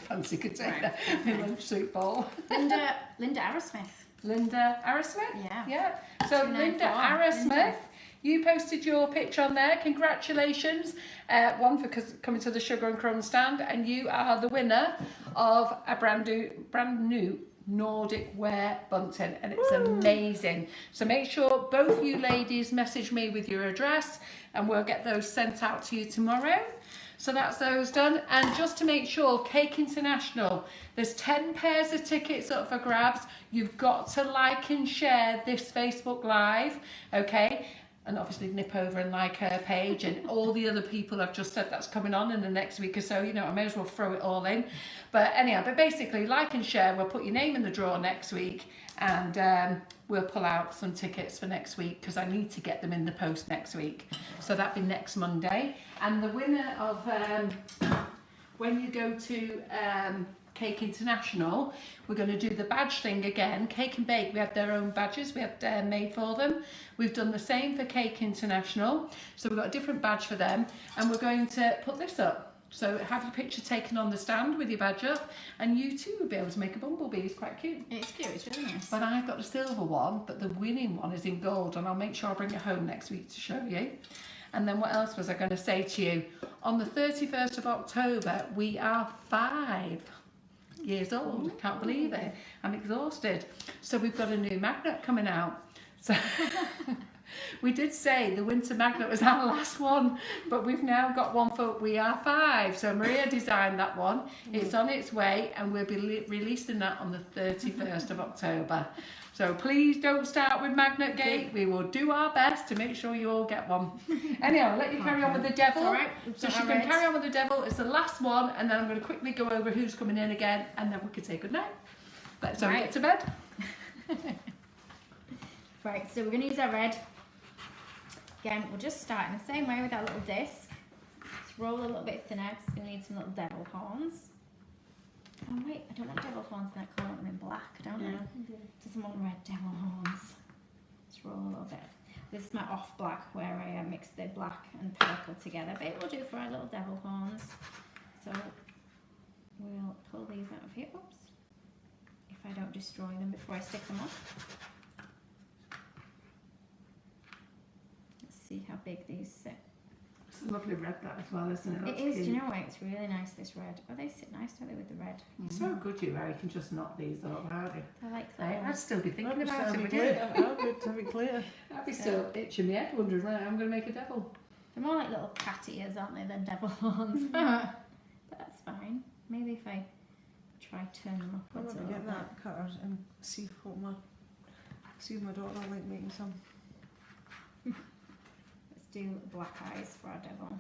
Fancy container. My lunch soup bowl. Linda Arrowsmith. Linda Arrowsmith? Yeah. Yeah. So 294. Linda Arrowsmith, Linda. you posted your picture on there. Congratulations. One for coming to the Sugar and Crumbs stand, and you are the winner of a brand new Nordic Wear bunting, and it's amazing. So make sure both you ladies message me with your address, and we'll get those sent out to you tomorrow. So that's those done. And just to make sure, Cake International, there's 10 pairs of tickets up for grabs. You've got to like and share this Facebook Live, okay? And obviously nip over and like her page and all the other people I've just said that's coming on in the next week or so. You know, I may as well throw it all in. But anyhow, but basically like and share. We'll put your name in the draw next week, and we'll pull out some tickets for next week, because I need to get them in the post next week. So that'll be next Monday. And the winner of when you go to Cake International, we're going to do the badge thing again. Cake and Bake, we had their own badges we had made for them. We've done the same for Cake International, so we've got a different badge for them, and we're going to put this up. So have your picture taken on the stand with your badge up, and you too will be able to make a bumblebee. It's quite cute. It's cute. It's really nice. But I've got the silver one, but the winning one is in gold, and I'll make sure I bring it home next week to show you. And then what else was I going to say to you? On the 31st of October, we are 5 years old. I can't believe it. I'm exhausted. So we've got a new magnet coming out. So we did say the winter magnet was our last one, but we've now got one for We Are 5. So Maria designed that one. It's on its way, and we'll be releasing that on the 31st of October. So please don't start with Magnet Gate. We will do our best to make sure you all get one. Anyhow, I'll let you carry on with the devil. All right. So she can carry on with the devil. It's the last one, and then I'm going to quickly go over who's coming in again, and then we can say goodnight. Let's all get to bed. Right, so we're going to use our red. Again, we'll just start in the same way with our little disc. Just roll a little bit thinner, because we're going to need some little devil horns. Oh wait, I don't want devil horns in that colour. I want them in black, don't I? Doesn't want red devil horns. Let's roll a little bit. This is my off black where I mix the black and purple together, but it will do for our little devil horns. So we'll pull these out of here. Oops. If I don't destroy them before I stick them up. Let's see how big these sit. It's a lovely red that as well, isn't it? It That's is, do cute. you know what? It's really nice, this red. Oh, they sit nice, don't they, with the red? So good you are, you can just knock these up, aren't you? I like Hey, that. I'd still be thinking I'd about it be again. to be clear. I'd be still itching my head wondering, right, I'm going to make a devil. They're more like little cat ears, aren't they, than devil horns? But that's fine. Maybe if I try turn them I'm upwards a going to little get bit. that cutter and see if my daughter will like making some. Let's do black eyes for our devil.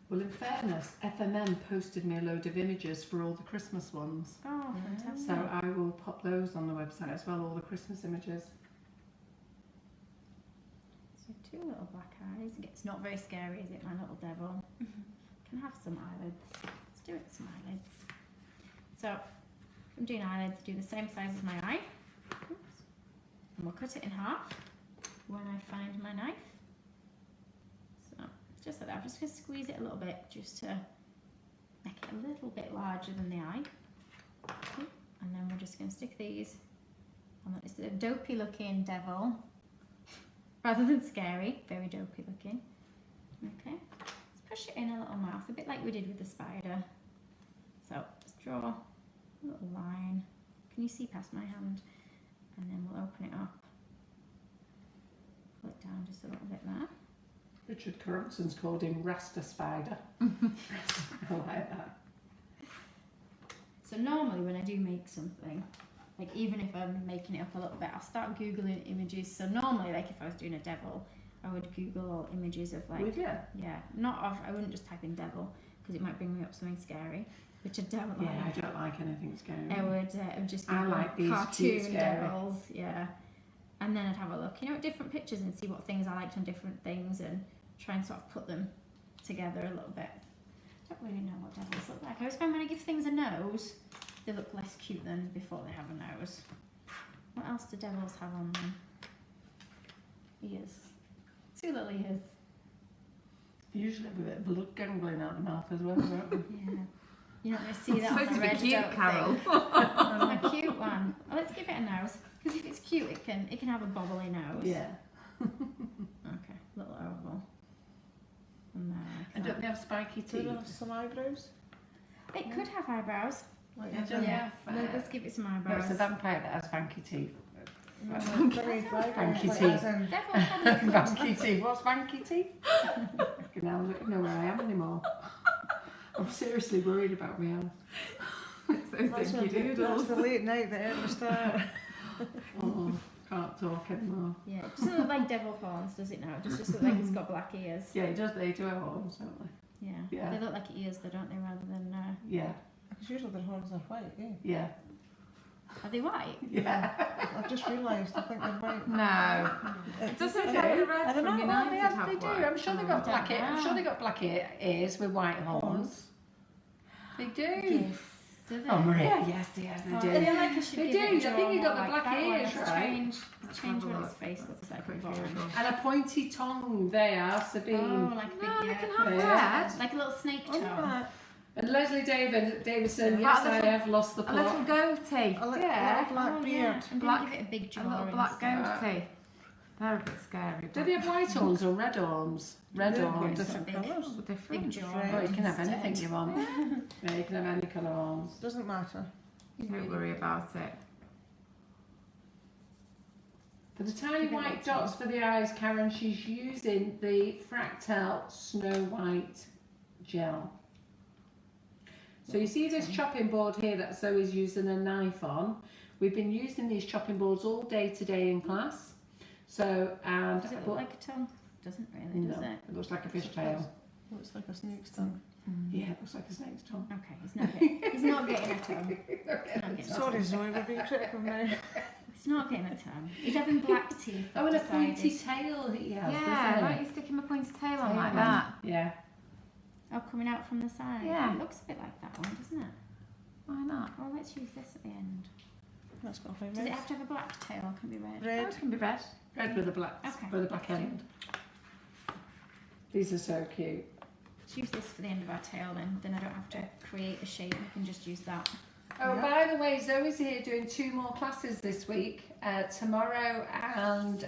Well, in fairness, FMM posted me a load of images for all the Christmas ones. Oh, fantastic. So I will pop those on the website as well, all the Christmas images. So two little black eyes. It's not very scary, is it, my little devil? Can have some eyelids. Let's do it some eyelids. So if I'm doing eyelids, do the same size as my eye. Oops. And we'll cut it in half when I find my knife. So it's just like that. I'm just going to squeeze it a little bit just to make it a little bit larger than the eye. And then we're just going to stick these on. It's a dopey looking devil. Rather than scary, very dopey looking. Okay, let's push it in a little mouth, a bit like we did with the spider. So just draw a little line. Can you see past my hand? And then we'll open it up. Pull it down just a little bit there. Richard Corrupson's called him Rasta Spider. I like that. So normally when I do make something, like even if I'm making it up a little bit, I'll start Googling images. So normally, like if I was doing a devil, I would Google all images of like, Would you? yeah, not of, I wouldn't just type in devil because it might bring me up something scary, which I don't Yeah, like. I don't like anything scary. I would just I Google like these cartoon cute scary. devils, yeah. And then I'd have a look, at different pictures and see what things I liked on different things and try and sort of put them together a little bit. I don't really know what devils look like. I always find when I give things a nose, they look less cute than before they have a nose. What else do devils have on them? Ears. Two little ears. Usually have a bit of blood gangling out the mouth as well, don't we? Yeah. You're not going to see that on Supposed the to be red, I cute, don't Carol. think. It's a cute one. Oh, let's give it a nose. Because if it's cute, it can have a bobbly nose. Yeah. Okay, little oval. And there. And don't they have spiky Do they teeth? have some eyebrows? It could have eyebrows. Like Yeah, a don't they Yeah. have, Let's give it some no, eyebrows. it's a vampire that has funky teeth. Funky teeth. Devil probably could. Funky teeth. What's funky teeth? I don't know where I am anymore. I'm seriously worried about my health. Those dinky doodles. That's the late night, the early start. Oh, can't talk anymore. Yeah, it doesn't look like devil horns, does it now? It just looks like it's got black ears. Yeah, it does. They do have horns, don't they? Yeah. Yeah. They look like ears though, don't they, rather than... Yeah, Because usually their horns are white, eh? yeah, Are they white? yeah. I've just realised, I think they're white. No. It doesn't look like the red I don't from know. United They have do. one. I'm sure they got I black don't ears. I'm know. sure they got black ears with white horns. They do. Yes. Do they? Oh, Maria, yes, they Oh, do. I feel like I should They give it do. a I think draw you got more the like black that one. ears, Let's right? change have a what look. his face looks like. Quick on Google. Boring. And a pointy tongue. They are, Sabine. Oh, like a big, No, they yeah, can have Yeah. red. like a little snake Oh, tongue. yeah. And Leslie Davidson, What yes, a I little- have lost the A little plot. goatee. A little Yeah. black Oh, beard. yeah. I'm Black- gonna give it a big jaw. A little black instead. goatee. They're a bit scary. Do but they have white horns or red horns? Red Yeah, horns. different Big. colours. all Big different. jaw. Oh, you can have instead. anything you want. Yeah, you can have any colour horns. Doesn't matter. Don't worry about it. For the tiny Give it white like dots for the eyes, Karen, she's using the Fractal Snow White gel. So you see this chopping board here that Zoe's using a knife on. We've been using these chopping boards all day today in class. So, and Does it look like a tongue? Doesn't really, no, does it? it looks like a fish tail. Looks like a snake's tongue. Yeah, it looks like a snake's tongue. Okay, he's not getting a tongue. He's not getting a tongue. Sorry, Zoe, we're being critical now. He's not getting a tongue. He's having black teeth. Oh, and a I've pointy decided. tail he has, Yeah, doesn't why he? don't you stick him a pointed tail on like Tail. that? Yeah. Oh, coming out from the side. Yeah. It looks a bit like that one, doesn't it? Why not? Well, let's use this at the end. That's got to be Does it red. have to have a black tail? Or can it be red? Oh, Red. it can be red. Red with a black, Okay. with a black end. These are so cute. Let's use this for the end of our tail then I don't have to create a shape. I can just use that. Oh, Yeah. by the way, Zoe's here doing 2 more classes this week, tomorrow and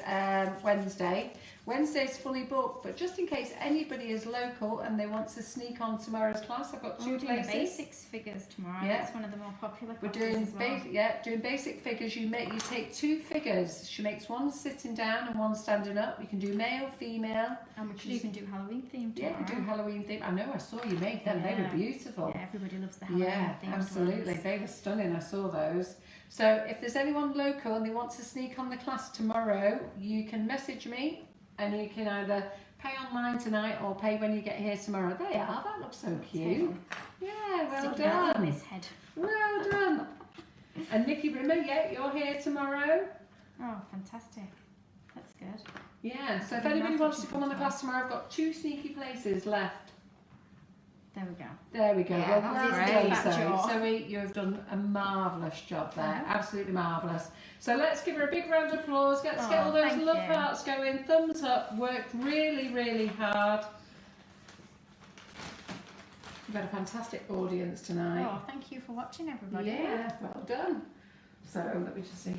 Wednesday. Wednesday's fully booked, but just in case anybody is local and they want to sneak on tomorrow's class, I've got 2 We're doing the places. basics figures tomorrow. Yeah. That's one of the more popular We're classes doing as well. doing basic figures. You take 2 figures. She makes one sitting down and one standing up. You can do male, female. And we could even do Halloween theme Yeah, tomorrow. we do Halloween theme. I know. I saw you made them. They Yeah. were beautiful. Yeah, everybody loves the Halloween Yeah, themed absolutely. ones. They were stunning. I saw those. So if there's anyone local and they want to sneak on the class tomorrow, you can message me and you can either pay online tonight or pay when you get here tomorrow. They are. That looks so cute. Yeah, well Sticking out from done. his head. Well done. And Nikki Rimmer, yeah, you're here tomorrow. Oh, fantastic. That's good. Yeah, so if Yeah, anybody that's wants what to you come on the can class tomorrow, I've got 2 sneaky places left. There we go. There we go. Yeah, Well, that's well great. done, Zoe. Jaw. Zoe, you have done a marvellous job there. Mhm. Absolutely marvellous. So let's give her a big round of applause. Let's get all those thank love you. hearts going. Thumbs up. Worked really, really hard. We've had a fantastic audience tonight. Oh, thank you for watching, everybody. Yeah, well done. So let me just see.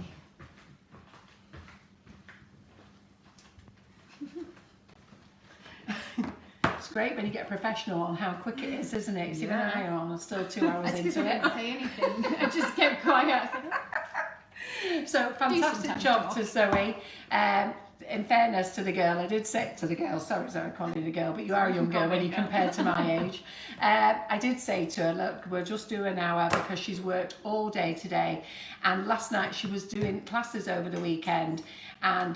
It's great when you get a professional on how quick it is, isn't it? 'Cause even Yeah. I am still 2 hours I just into it. didn't say anything. I just kept quiet. I was like, So fantastic Decent job job. to Zoe. In fairness to the girl, I did say to the girl, sorry Zoe, calling you the girl, but you are a young girl when you compare to my age. I did say to her, look, we'll just do an hour because she's worked all day today. And last night she was doing classes over the weekend and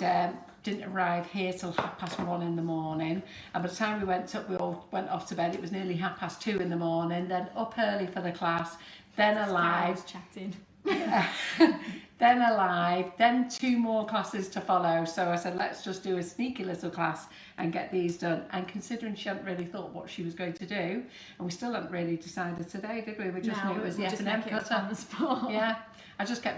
didn't arrive here till 1:30 in the morning. And by the time we went up, we all went off to bed. It was nearly 2:30 in the morning. Then up early for the class, then alive. chatting. Then alive, then 2 more classes to follow. So I said, let's just do a sneaky little class and get these done. And considering she hadn't really thought what she was going to do, and we still hadn't really decided today, did we? We just knew it was the F&M cutter. on the spot. Yeah,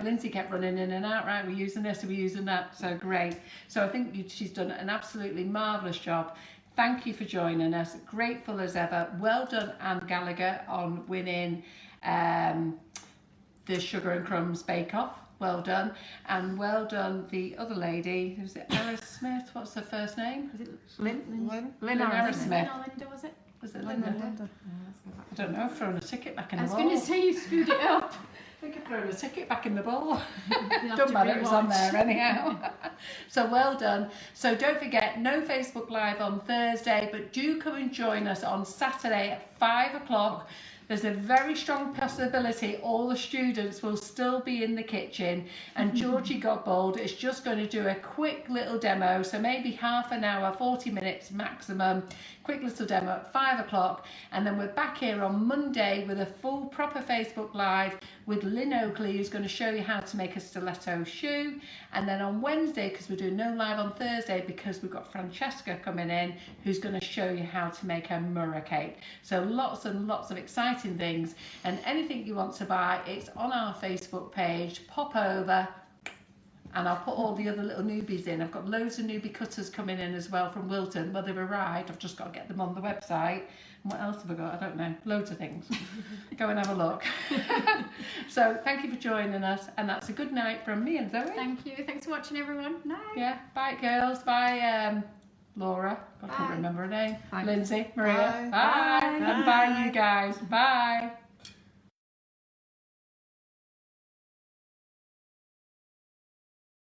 Lindsay kept running in and out, right, we're using this, we're using that, so great. So I think she's done an absolutely marvellous job. Thank you for joining us, grateful as ever. Well done, Anne Gallagher, on winning the Sugar and Crumbs Bake Off. Well done. And well done the other lady, who's it, Aris Smith, what's her first name? Was it Lynn Lynn. Lynn Aris Smith. Lynn or Linda, was it? Was it Linda? I don't know, I've thrown a ticket back in I the was bowl. going to say you screwed it up. I think I've thrown a ticket back in the bowl. You'll have Don't to matter, it was on rewatch. there anyhow. So well done. So don't forget, no Facebook Live on Thursday, but do come and join us on Saturday at 5 o'clock. There's a very strong possibility all the students will still be in the kitchen, and Georgie Godbold is just going to do a quick little demo, so maybe half an hour, 40 minutes maximum, quick little demo at 5 o'clock, and then we're back here on Monday with a full proper Facebook Live with Lynn Oakley, who's going to show you how to make a stiletto shoe, and then on Wednesday, because we're doing no live on Thursday because we've got Francesca coming in, who's going to show you how to make a Murrah cake. So lots and lots of exciting things, and anything you want to buy, it's on our Facebook page. Pop over and I'll put all the other little newbies in. I've got loads of newbie cutters coming in as well from Wilton. Well, they've arrived, I've just got to get them on the website. And what else have I got? I don't know, loads of things. Go and have a look. So thank you for joining us, and that's a good night from me and Zoe. Thank you. Thanks for watching, everyone. Night. Yeah, bye girls, bye Laura, I can't Bye. remember her name, Bye. Lindsay, Maria, Bye. bye. Bye. And bye you guys, bye.